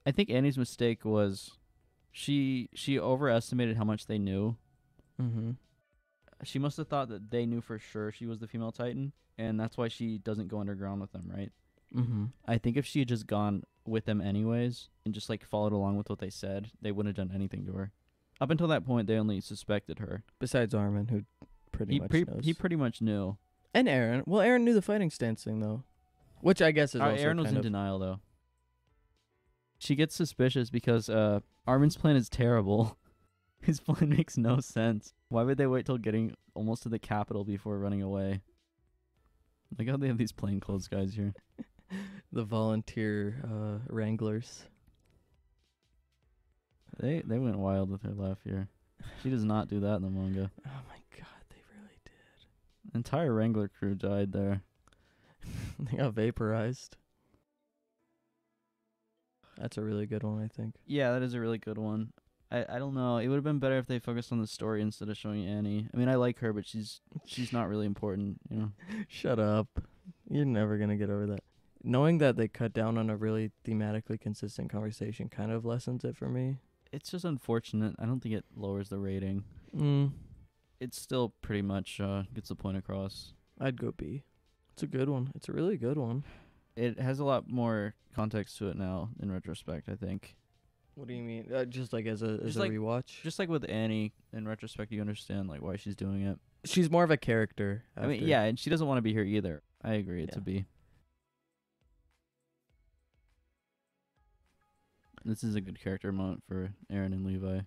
I think Annie's mistake was She overestimated how much they knew. Mm-hmm. She must have thought that they knew for sure she was the female Titan, and that's why she doesn't go underground with them, right? Mm-hmm. I think if she had just gone with them anyways and just like followed along with what they said, they wouldn't have done anything to her. Up until that point, they only suspected her. Besides Armin, who pretty much knows. He pretty much knew. And Aaron. Well, Aaron knew the fighting stance thing, though. Which I guess is also Aaron was kind in of... denial, though. She gets suspicious because Armin's plan is terrible. His plan makes no sense. Why would they wait till getting almost to the capital before running away? Look how they have these plainclothes guys here. The volunteer wranglers. They went wild with her laugh here. She does not do that in the manga. Oh my god, they really did. Entire Wrangler crew died there. They got vaporized. That's a really good one, I think. Yeah, that is a really good one. I don't know. It would have been better if they focused on the story instead of showing Annie. I mean, I like her, but she's not really important, you know. Shut up. You're never going to get over that. Knowing that they cut down on a really thematically consistent conversation kind of lessens it for me. It's just unfortunate. I don't think it lowers the rating. It's still pretty much gets the point across. I'd go B. It's a good one. It's a really good one. It has a lot more context to it now in retrospect, I think. What do you mean? Just like as a rewatch? Just like with Annie, in retrospect, you understand like why she's doing it. She's more of a character. I mean, yeah, and she doesn't want to be here either. I agree. It's a B. This is a good character moment for Aaron and Levi.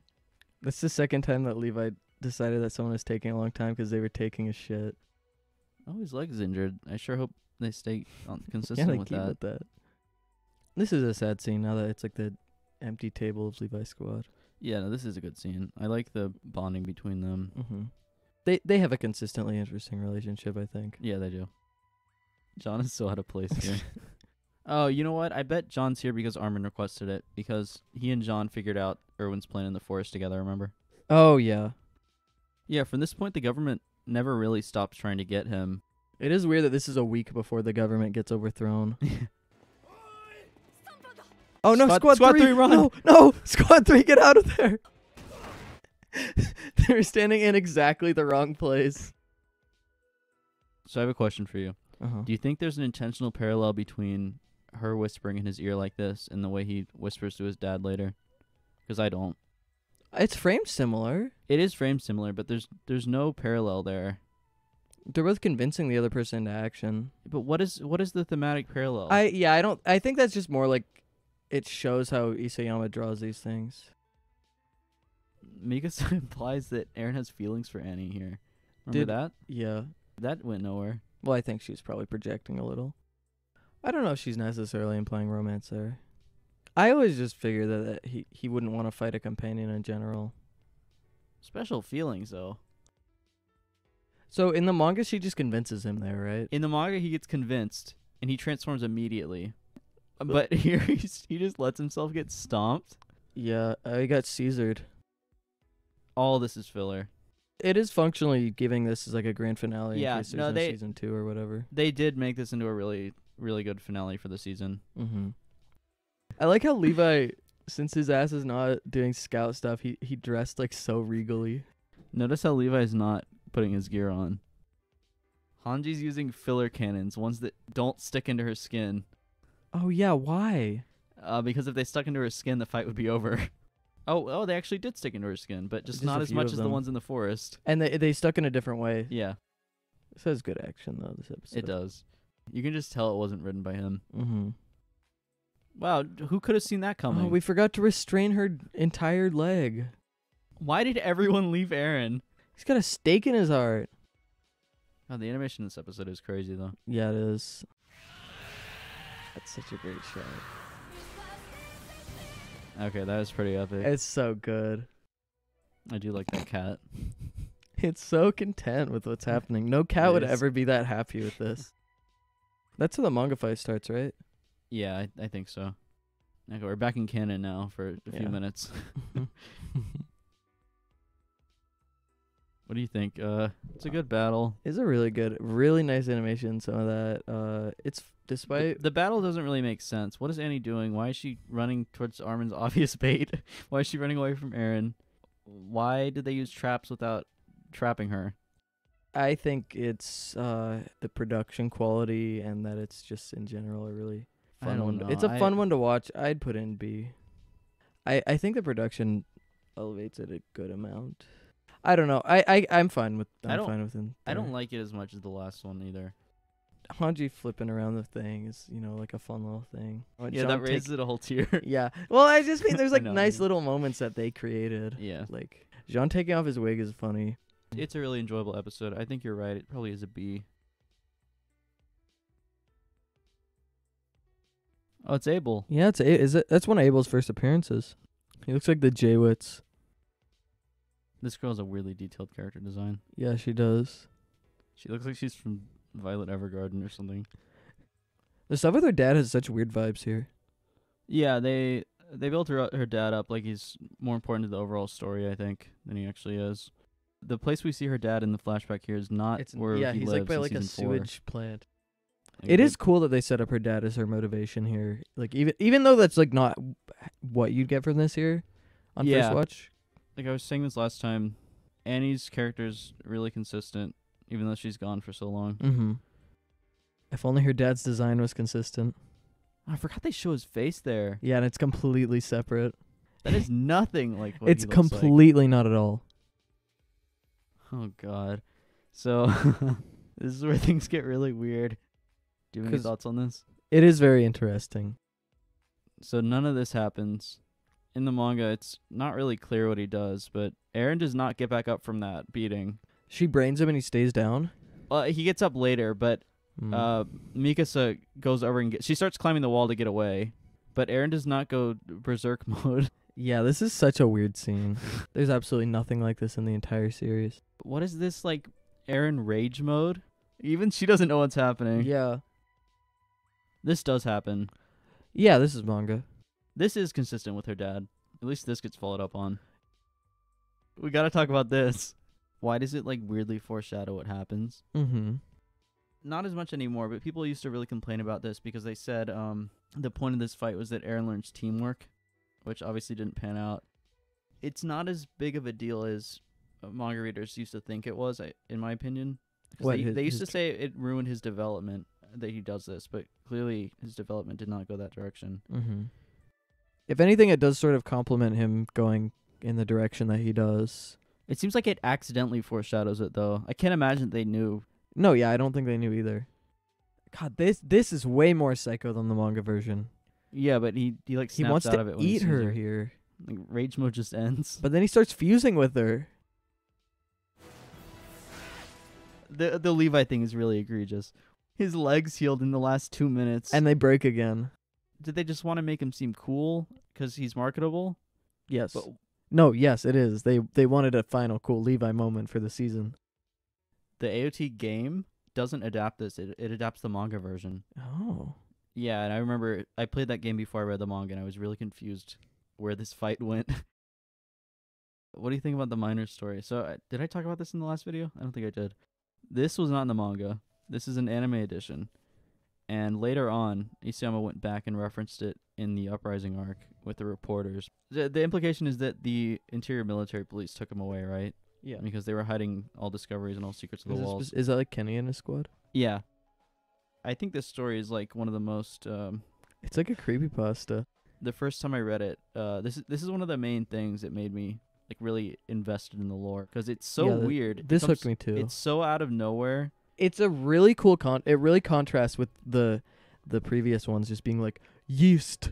That's the second time that Levi decided that someone is taking a long time because they were taking a shit. Oh, his leg's injured. I sure hope they stay consistent with that. With that. This is a sad scene now that it's like the empty table of Levi's squad. Yeah, no, this is a good scene. I like the bonding between them. Mm-hmm. They have a consistently interesting relationship, I think. Yeah, they do. John is so out of place here. Oh, you know what? I bet John's here because Armin requested it, because he and John figured out Erwin's plan in the forest together, remember? Oh, yeah. Yeah, from this point, the government never really stops trying to get him. It is weird that this is a week before the government gets overthrown. Oh, no, Squad 3, run! No, Squad 3, get out of there! They're standing in exactly the wrong place. So I have a question for you. Do you think there's an intentional parallel between her whispering in his ear like this and the way he whispers to his dad later? Because I don't. It's framed similar. It is framed similar, but there's no parallel there. They're both convincing the other person into action. But what is the thematic parallel? I think that's just more like it shows how Isayama draws these things. Mikasa implies that Aaron has feelings for Annie here. Remember that? Yeah. That went nowhere. Well, I think she's probably projecting a little. I don't know if she's necessarily implying romance there. I always just figured that he wouldn't want to fight a companion in general. Special feelings, though. So in the manga, she just convinces him there, right? In the manga, he gets convinced, and he transforms immediately. But here, he just lets himself get stomped. Yeah, he got Caesared. All this is filler. It is functionally giving this as like a grand finale. Yeah, in case there's no season 2 or whatever. They did make this into a really, really good finale for the season. Mm-hmm. I like how Levi, since his ass is not doing scout stuff, he dressed like so regally. Notice how Levi's not putting his gear on. Hanji's using filler cannons, ones that don't stick into her skin. Oh yeah, why? Because if they stuck into her skin, the fight would be over. Oh, they actually did stick into her skin, but just not as much as the ones in the forest. And they stuck in a different way. Yeah. This has good action, though, this episode. It does. You can just tell it wasn't written by him. Mm-hmm. Wow, who could have seen that coming? Oh, we forgot to restrain her entire leg. Why did everyone leave Aaron? He's got a stake in his heart. Oh, the animation in this episode is crazy, though. Yeah, it is. That's such a great shot. Okay, that was pretty epic. It's so good. I do like that cat. It's so content with what's happening. No cat would ever be that happy with this. That's how the manga fight starts, right? Yeah, I think so. Okay, we're back in canon now for a few minutes. What do you think? It's a good battle. It's a really nice animation. Some of that. It's despite The battle doesn't really make sense. What is Annie doing? Why is she running towards Armin's obvious bait? Why is she running away from Eren? Why did they use traps without trapping her? I think it's the production quality and that it's just in general a really I fun don't one. know. It's a fun one to watch. I'd put in B. I think the production elevates it a good amount. I don't know. I'm fine with. I'm fine with him. I don't like it as much as the last one either. Hanji flipping around the thing is, like a fun little thing. Yeah, that raises it a whole tier. Yeah. Well, I just mean there's like know, nice little moments that they created. Yeah. Like Jean taking off his wig is funny. It's a really enjoyable episode. I think you're right. It probably is a B. Oh, it's Abel. Yeah, that's one of Abel's first appearances. He looks like the Jaywitz. This girl has a weirdly detailed character design. Yeah, she does. She looks like she's from Violet Evergarden or something. The stuff with her dad has such weird vibes here. Yeah, they built her dad up like he's more important to the overall story, I think, than he actually is. The place we see her dad in the flashback here is not where he he's lives like by in like a season 4. sewage plant. Like It is cool that they set up her dad as her motivation here. Like even though that's like not what you'd get from this here on Yeah. first watch. Like I was saying this last time, Annie's character's really consistent, even though she's gone for so long. Mm-hmm. If only her dad's design was consistent. I forgot they show his face there. Yeah, and it's completely separate. That is nothing like what It's he looks like. completely not at all. Oh god. So this is where things get really weird. Do you have any 'Cause- thoughts on this? It is very interesting. So none of this happens. In the manga, it's not really clear what he does, but Eren does not get back up from that beating. She brains him and he stays down. He gets up later, but Mikasa goes over and she starts climbing the wall to get away, but Eren does not go berserk mode. Yeah, this is such a weird scene. There's absolutely nothing like this in the entire series. What is this, like, Eren rage mode? Even she doesn't know what's happening. Yeah. This does happen. Yeah, this is manga. This is consistent with her dad. At least this gets followed up on. We gotta talk about this. Why does it, like, weirdly foreshadow what happens? Mm-hmm. Not as much anymore, but people used to really complain about this because they said the point of this fight was that Eren learns teamwork, which obviously didn't pan out. It's not as big of a deal as manga readers used to think it was, in my opinion. They used to say it ruined his development that he does this, but clearly his development did not go that direction. Mm-hmm. If anything, it does sort of complement him going in the direction that he does. It seems like it accidentally foreshadows it, though. I can't imagine they knew. No, yeah, I don't think they knew either. God, this is way more psycho than the manga version. Yeah, but he like snaps He wants out of it to when he eat sees her here. Like, rage mode just ends. But then he starts fusing with her. The Levi thing is really egregious. His legs healed in the last 2 minutes. And they break again. Did they just want to make him seem cool because he's marketable? Yes. But No, yes, it is. They wanted a final cool Levi moment for the season. the AOT game doesn't adapt this. It adapts the manga version. Oh. Yeah, and I remember I played that game before I read the manga, and I was really confused where this fight went. What do you think about the Miners story? So, did I talk about this in the last video? I don't think I did. This was not in the manga. This is an anime edition. And later on, Isayama went back and referenced it in the Uprising arc with the reporters. The implication is that the interior military police took him away, right? Yeah. Because they were hiding all discoveries and all secrets of the walls. Is that like Kenny and his squad? Yeah. I think this story is like one of the most... It's like a creepypasta. the first time I read it, this is one of the main things that made me like really invested in the lore, because it's so weird. This hooked me too. It's so out of nowhere. It's a really cool it really contrasts with the previous ones just being like yeast.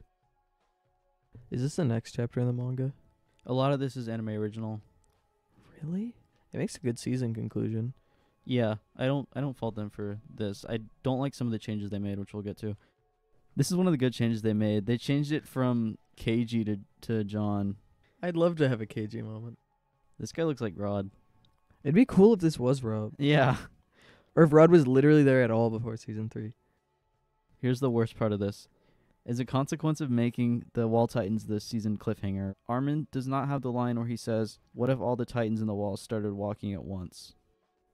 Is this the next chapter in the manga? A lot of this is anime original. Really? It makes a good season conclusion. Yeah, I don't fault them for this. I don't like some of the changes they made, which we'll get to. This is one of the good changes they made. They changed it from KG to John. I'd love to have a KG moment. This guy looks like Rod. It'd be cool if this was Rod. Yeah. Or if Rod was literally there at all before season 3. Here's the worst part of this. As a consequence of making the Wall Titans this season cliffhanger, Armin does not have the line where he says, "What if all the Titans in the wall started walking at once?"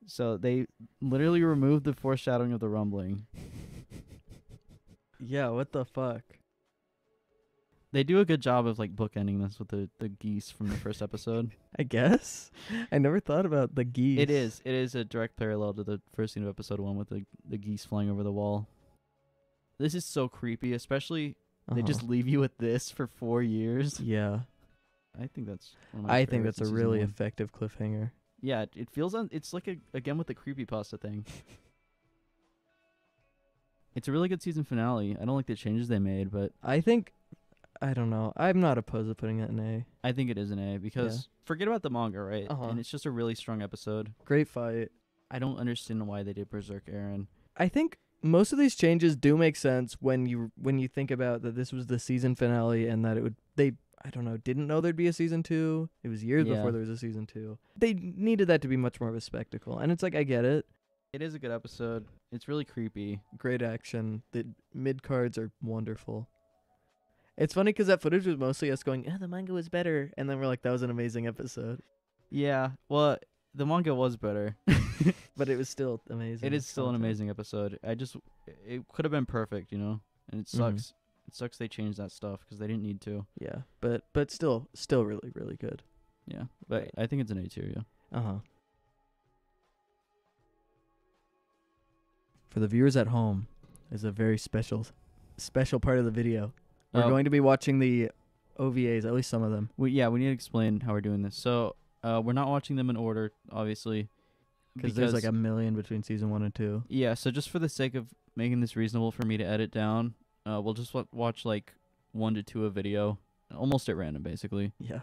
So they literally removed the foreshadowing of the rumbling. Yeah, what the fuck? They do a good job of like bookending this with the geese from the first episode. I guess. I never thought about the geese. It is a direct parallel to the first scene of episode 1 with the geese flying over the wall. This is so creepy, especially they just leave you with this for 4 years. Yeah. I think that's one of my I think favorites that's a in really season 1. effective cliffhanger. Yeah, it feels it's like again with the creepypasta thing. It's a really good season finale. I don't like the changes they made, but I don't know. I'm not opposed to putting it in A. I think it is an A because forget about the manga, right? Uh-huh. And it's just a really strong episode. Great fight. I don't understand why they did Berserk Eren. I think most of these changes do make sense when you think about that this was the season finale and that I don't know, didn't know there'd be a season 2. It was years before there was a season 2. They needed that to be much more of a spectacle. And it's like, I get it. It is a good episode. It's really creepy. Great action. The mid cards are wonderful. It's funny because that footage was mostly us going, the manga was better. And then we're like, that was an amazing episode. Yeah, well, the manga was better. But it was still amazing. It is still an amazing episode. It could have been perfect, you know? And it sucks. Mm-hmm. It sucks they changed that stuff because they didn't need to. Yeah, but still really, really good. Yeah, but Right. I think it's an A tier, yeah. Uh-huh. For the viewers at home, is a very special part of the video. We're going to be watching the OVAs, at least some of them. We need to explain how we're doing this. So, we're not watching them in order, obviously. Because there's like a million between season 1 and 2. Yeah, so just for the sake of making this reasonable for me to edit down, we'll just watch like 1 to 2 a video, almost at random, basically. Yeah.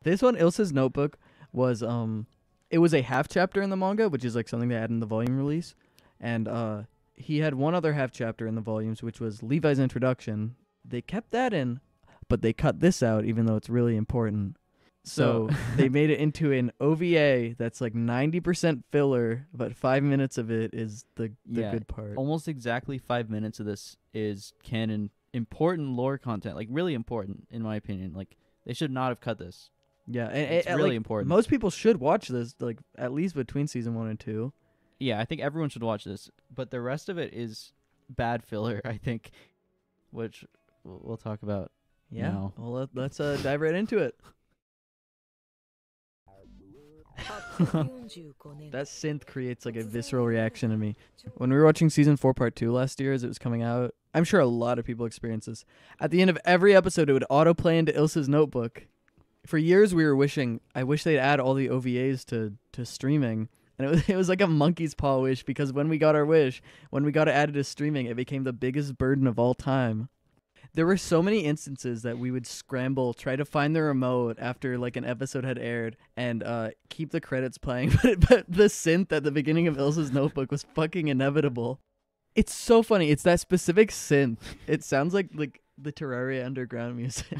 This one, Ilse's Notebook, was it was a half chapter in the manga, which is like something they add in the volume release. And he had one other half chapter in the volumes, which was Levi's introduction. They kept that in, but they cut this out, even though it's really important. So they made it into an OVA that's like 90% filler, but 5 minutes of it is the good part. Almost exactly 5 minutes of this is canon, important lore content, like really important, in my opinion. Like, they should not have cut this. Yeah, and it's really important. Most people should watch this, like at least between season 1 and 2. Yeah, I think everyone should watch this, but the rest of it is bad filler, I think, which we'll talk about. Yeah, now. well, let's dive right into it. That synth creates like a visceral reaction in me. When we were watching season 4 part 2 last year as it was coming out, I'm sure a lot of people experience this. At the end of every episode, it would autoplay into Ilse's Notebook. For years, we were I wish they'd add all the OVAs to streaming. And it was like a monkey's paw wish, because when we got our wish, when we got it added to streaming, it became the biggest burden of all time. There were so many instances that we would scramble, try to find the remote after like an episode had aired, and keep the credits playing. But the synth at the beginning of Ilse's Notebook was fucking inevitable. It's so funny. It's that specific synth. It sounds like the Terraria underground music.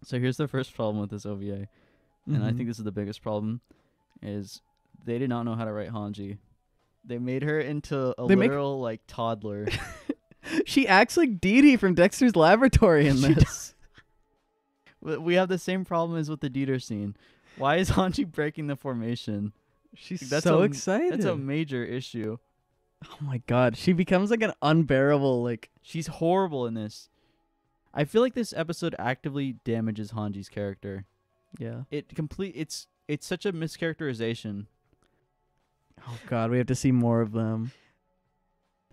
So here's the first problem with this OVA, and I think this is the biggest problem, is they did not know how to write Hanji. They made her into a literal like toddler. She acts like Dee Dee from Dexter's Laboratory in this. We have the same problem as with the Dieter scene. Why is Hanji breaking the formation? She's That's so excited. That's a major issue. Oh my god, she becomes like an unbearable She's horrible in this. I feel like this episode actively damages Hanji's character. Yeah. It's such a mischaracterization. Oh god, we have to see more of them.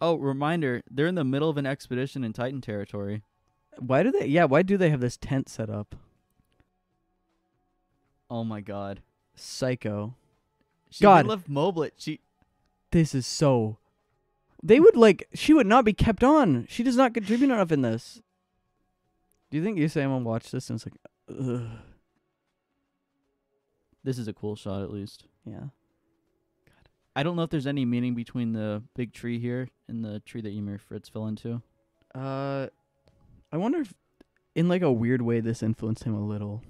Oh, reminder, they're in the middle of an expedition in Titan territory. Why do they have this tent set up? Oh my god. Psycho. She left Moblet. This is so... she would not be kept on. She does not contribute enough in this. Do you think Usama watched this and it's like, ugh. This is a cool shot, at least. Yeah. I don't know if there's any meaning between the big tree here and the tree that Ymir Fritz fell into. I wonder if, in like a weird way, this influenced him a little.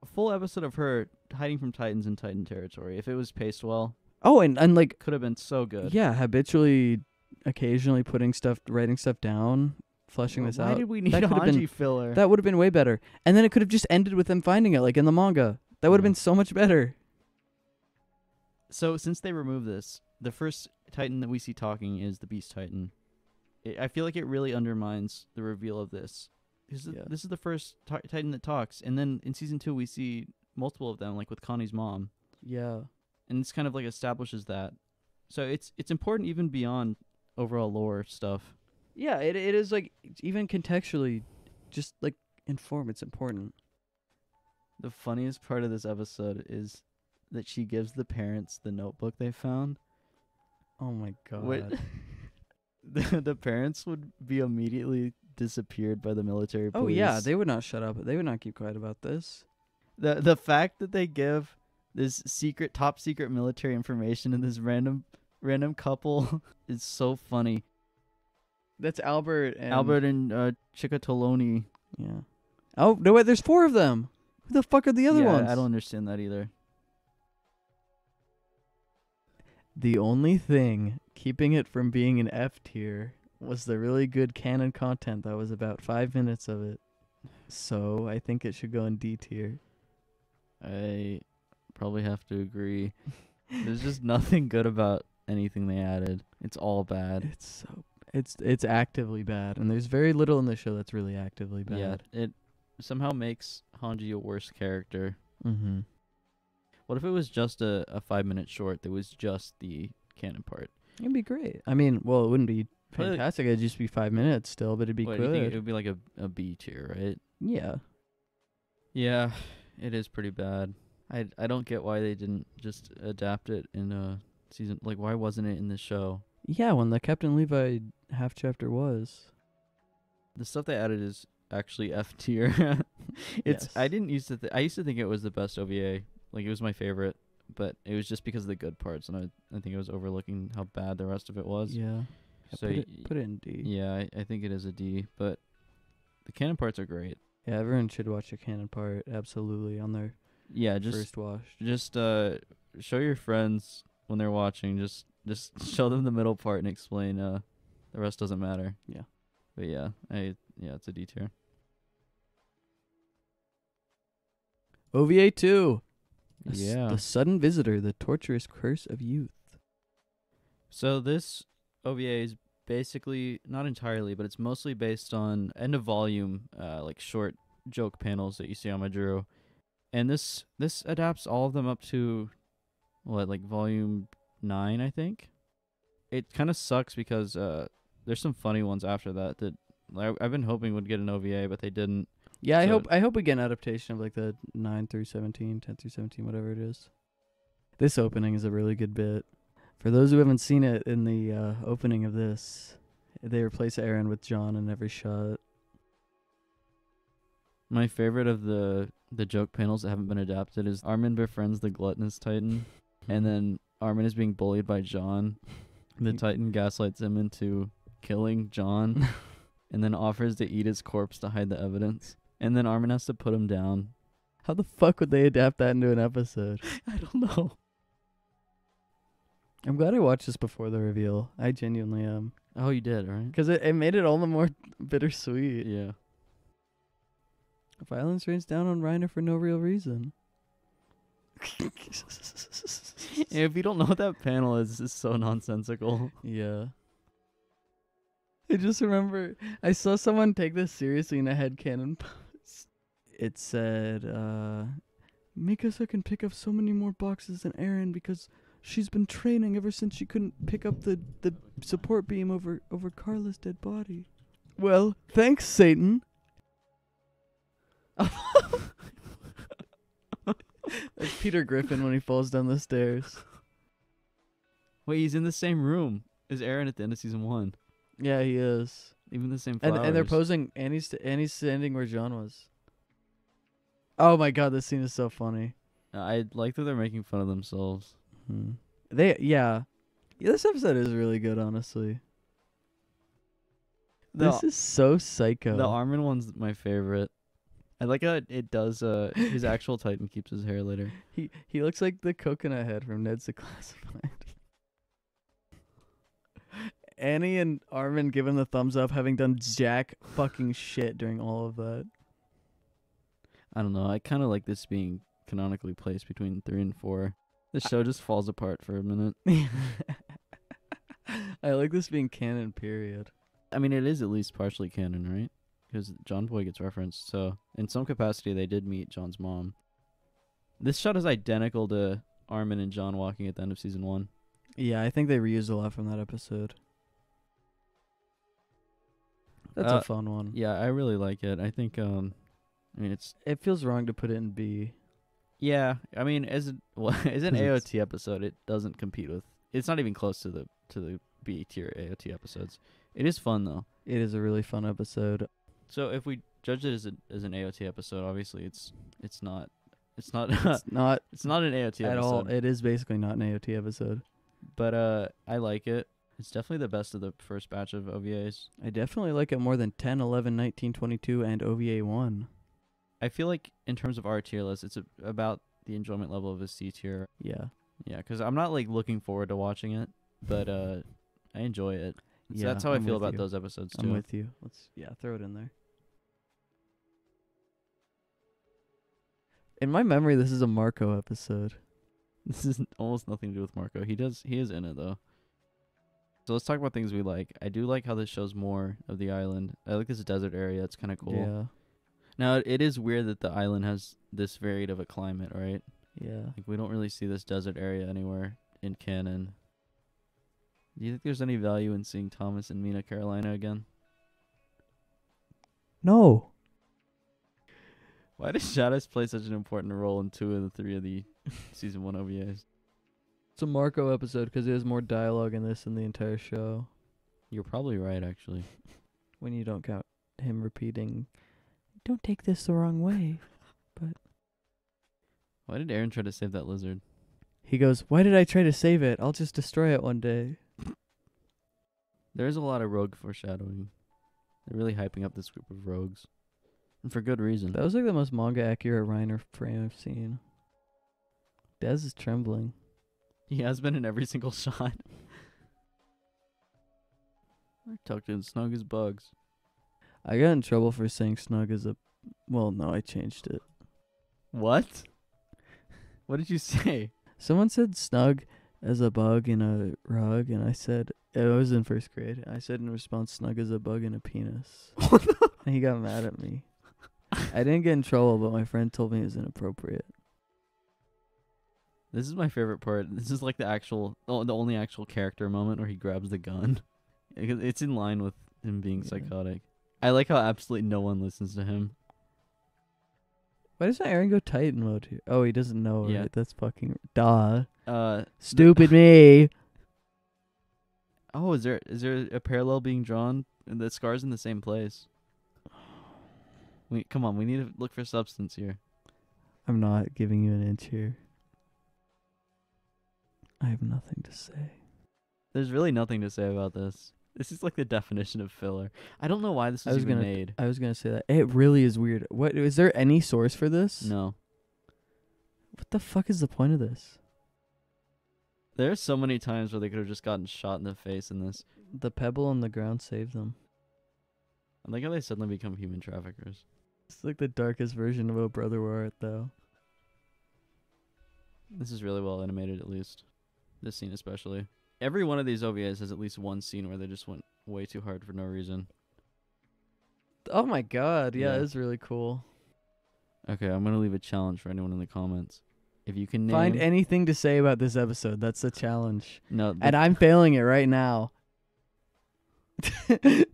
A full episode of her hiding from Titans in Titan territory. If it was paced well, Oh, and like, Could have been so good. yeah, habitually, occasionally writing stuff down, fleshing this Why out. did we need That a could have been- Hanji filler? That would have been way better. And then it could have just ended with them finding it, like in the manga. That would have Yeah. been so much better. So since they removed this, the first Titan that we see talking is the Beast Titan. I feel like it really undermines the reveal of this. Yeah. This is the first Titan that talks, and then in season 2 we see multiple of them, like with Connie's mom, Yeah. and it's kind of like establishes that. So it's important even beyond overall lore stuff. Yeah, it is like, even contextually, just like inform. It's important. The funniest part of this episode is that she gives the parents the notebook they found. Oh my god. What? The parents would be immediately disappeared by the military police. Oh yeah, they would not shut up. They would not keep quiet about this. The fact that they give this top secret military information to this random couple is so funny. That's Albert and Chicatoloni. Yeah. Oh no! Wait, there's 4 of them. Who the fuck are the other ones? I don't understand that either. The only thing keeping it from being an F tier was the really good canon content that was about 5 minutes of it. So I think it should go in D tier. I probably have to agree. There's just nothing good about anything they added. It's all bad. It's actively bad, and there's very little in the show that's really actively bad. Yeah, it somehow makes Hanji a worse character. Mm-hmm. What if it was just a 5-minute short that was just the canon part? It'd be great. I mean, well, it wouldn't be But- fantastic. It'd just be 5 minutes still, but it'd be What, do you think good. it would be like a B tier, right? Yeah. Yeah, it is pretty bad. I don't get why they didn't just adapt it in season. Like, why wasn't it in the show? Yeah, when the Captain Levi half chapter was. The stuff they added is actually F tier. Yes. I used to think it was the best OVA. Like, it was my favorite, but it was just because of the good parts, and I think I was overlooking how bad the rest of it was. Yeah. So Put it in D. yeah, I think it is a D, but the canon parts are great. Yeah, everyone should watch the canon part absolutely on their Yeah, just first watch. show your friends when they're watching. Just show them the middle part and explain. The rest doesn't matter. Yeah. But yeah, it's a D tier. OVA 2. Yeah. The Sudden Visitor, The Torturous Curse of Youth. So this OVA is basically, not entirely, but it's mostly based on end of volume, like short joke panels that you see on Majuro. And this adapts all of them up to like volume 9, I think. It kind of sucks because there's some funny ones after that I've been hoping would get an OVA, but they didn't. Yeah, So- I hope we get an adaptation of like the 9 through 17, 10 through 17, whatever it is. This opening is a really good bit. For those who haven't seen it, in the opening of this, they replace Eren with John in every shot. My favorite of the joke panels that haven't been adapted is Armin befriends the gluttonous Titan, and then Armin is being bullied by John. The Titan gaslights him into killing John, and then offers to eat his corpse to hide the evidence. And then Armin has to put him down. How the fuck would they adapt that into an episode? I don't know. I'm glad I watched this before the reveal. I genuinely am. Oh, you did, right? Because it made it all the more bittersweet. Yeah. Violence rains down on Reiner for no real reason. If you don't know what that panel is, it's so nonsensical. Yeah. I just remember I saw someone take this seriously in a headcanon post. It said, Mikasa can pick up so many more boxes than Eren because she's been training ever since she couldn't pick up the support beam over Carla's dead body. Well, thanks, Satan. That's Peter Griffin when he falls down the stairs. Wait, he's in the same room as Eren at the end of season 1. Yeah, he is. Even the same flowers. And they're posing. Annie's standing where John was. Oh my god, this scene is so funny. I like that they're making fun of themselves. Yeah, this episode is really good, honestly. This is so psycho. The Armin one's my favorite. I like how it does. His actual Titan keeps his hair later. He looks like the coconut head from Ned's Declassified. Annie and Armin give him the thumbs up, having done jack fucking shit during all of that. I don't know. I kind of like this being canonically placed between 3 and 4. The show just falls apart for a minute. I like this being canon, period. I mean, it is at least partially canon, right? Because John Boy gets referenced, so in some capacity they did meet John's mom. This shot is identical to Armin and John walking at the end of season 1. Yeah, I think they reused a lot from that episode. That's a fun one. Yeah, I really like it. I think, It feels wrong to put it in B. Yeah, I mean, as an AOT episode, it doesn't compete with. It's not even close to the B tier AOT episodes. It is fun though. It is a really fun episode. So if we judge it as an AOT episode, obviously it's not It's not an AOT at episode all. It is basically not an AOT episode. But I like it. It's definitely the best of the first batch of OVAs. I definitely like it more than 10, 11, 19, 22, and OVA 1. I feel like in terms of our tier list, it's about the enjoyment level of a C tier. Yeah. Yeah, because I'm not like looking forward to watching it, but I enjoy it. So that's how I feel about those episodes too. I'm with you. Let's throw it in there. In my memory, this is a Marco episode. This is almost nothing to do with Marco. He is in it though. So let's talk about things we like. I do like how this shows more of the island. I like this desert area. It's kind of cool. Yeah. Now, it is weird that the island has this varied of a climate, right? Yeah. Like, we don't really see this desert area anywhere in canon. Do you think there's any value in seeing Thomas and Mina Carolina again? No. Why does Shadows play such an important role in 2 of the 3 of the season 1 OVAs? It's a Marco episode because there's more dialogue in this than the entire show. You're probably right, actually. When you don't count him repeating, "Don't take this the wrong way," but Why did Aaron try to save that lizard? he goes, "Why did I try to save it? I'll just destroy it one day." There's a lot of rogue foreshadowing. They're really hyping up this group of rogues. And for good reason. That was like the most manga accurate Reiner frame I've seen. Dez is trembling. He has been in every single shot. I tucked in snug as bugs. I got in trouble for saying snug as a... Well, no, I changed it. What? What did you say? Someone said snug as a bug in a rug, and I said... I was in first grade. I said in response, snug as a bug in a penis. And he got mad at me. I didn't get in trouble, but my friend told me it was inappropriate. This is my favorite part. This is like the only actual character moment where he grabs the gun. It's in line with him being psychotic. I like how absolutely no one listens to him. Why doesn't Aaron go Titan mode here? Oh, he doesn't know, Yeah. right? That's fucking... Duh. Stupid me. Oh, is there a parallel being drawn? And the scar's in the same place. Come on, we need to look for substance here. I'm not giving you an inch here. I have nothing to say. There's really nothing to say about this. This is like the definition of filler. I don't know why this was even made. I was gonna say that. It really is weird. What is there any source for this? No. What the fuck is the point of this? There are so many times where they could have just gotten shot in the face in this. The pebble on the ground saved them. I like how they suddenly become human traffickers. It's like the darkest version of "Oh Brother, Where Art Thou?" This is really well animated, at least. This scene especially. Every one of these OVAs has at least one scene where they just went way too hard for no reason. Oh my god, yeah, Yeah. it's really cool. Okay, I'm going to leave a challenge for anyone in the comments. If you can name... Find anything to say about this episode. That's the challenge. No, And I'm failing it right now.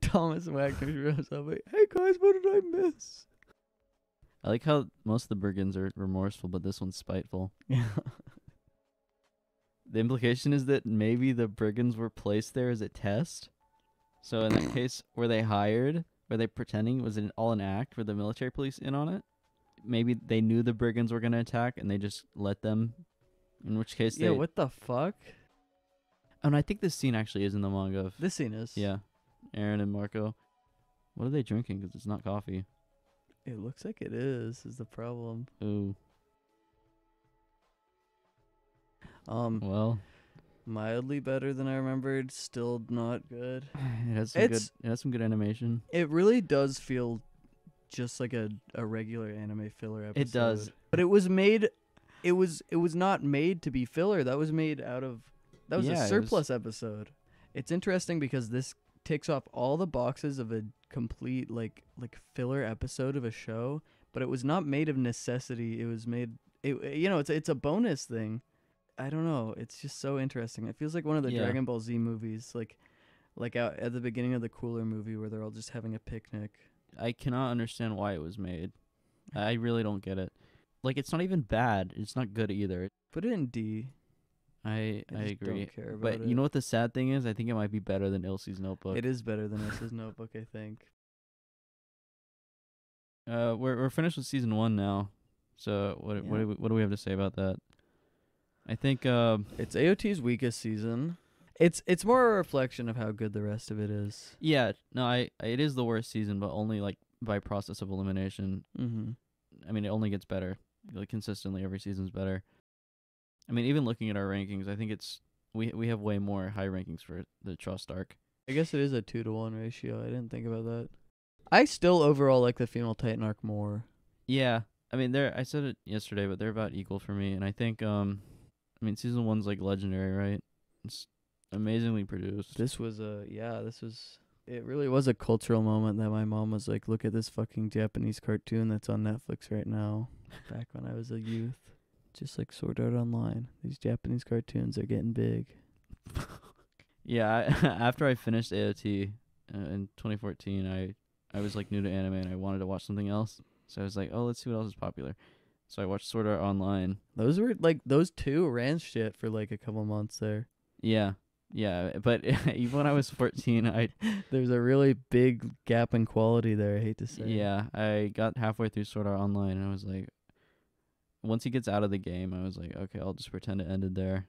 Thomas Wagner shows up like, "Hey guys, what did I miss?" I like how most of the brigands are remorseful, but this one's spiteful. Yeah. The implication is that maybe the brigands were placed there as a test. So in that case, were they hired? Were they pretending? Was it all an act? Were the military police in on it? Maybe they knew the brigands were going to attack and they just let them. In which case they... Yeah, what the fuck? And I think this scene actually is in the manga. This scene is. Yeah. Aaron and Marco. What are they drinking? Because it's not coffee. It looks like it is the problem. Ooh. Well, mildly better than I remembered. Still not good. It has some good. It has some good animation. It really does feel just like a regular anime filler episode. It does. But it was made. It was not made to be filler. That was made out of. That was a surplus episode. It's interesting because this ticks off all the boxes of a complete like filler episode of a show, but it was not made of necessity. It was made. It's a bonus thing. I don't know. It's just so interesting. It feels like one of the Dragon Ball Z movies, like out at the beginning of the Cooler movie where they're all just having a picnic. I cannot understand why it was made. I really don't get it. Like, it's not even bad. It's not good either. Put it in D. I agree. Don't care about but it. You know what the sad thing is? I think it might be better than Ilse's Notebook. It is better than Ilse's Notebook, I think. We're finished with season 1 now. So what do we have to say about that? I think it's AOT's weakest season. It's more a reflection of how good the rest of it is. Yeah, no, it is the worst season, but only like by process of elimination. Mm-hmm. I mean, it only gets better. Like consistently every season's better. I mean, even looking at our rankings, I think it's we have way more high rankings for the Trust arc. I guess it is a 2-to-1 ratio. I didn't think about that. I still overall like the female Titan arc more. Yeah. I mean, I said it yesterday, but they're about equal for me, and I think I mean, season 1's like legendary, right? It's amazingly produced. It really was a cultural moment that my mom was like, look at this fucking Japanese cartoon that's on Netflix right now. Back when I was a youth. Just like Sword Art Online. These Japanese cartoons are getting big. Yeah, after I finished AOT in 2014, I was like new to anime and I wanted to watch something else. So I was like, oh, let's see what else is popular. So I watched Sword Art Online. Those were like those two ran shit for like a couple months there. Yeah, but even when I was 14, there's a really big gap in quality there. I hate to say. Yeah, I got halfway through Sword Art Online and I was like, once he gets out of the game, I was like, okay, I'll just pretend it ended there.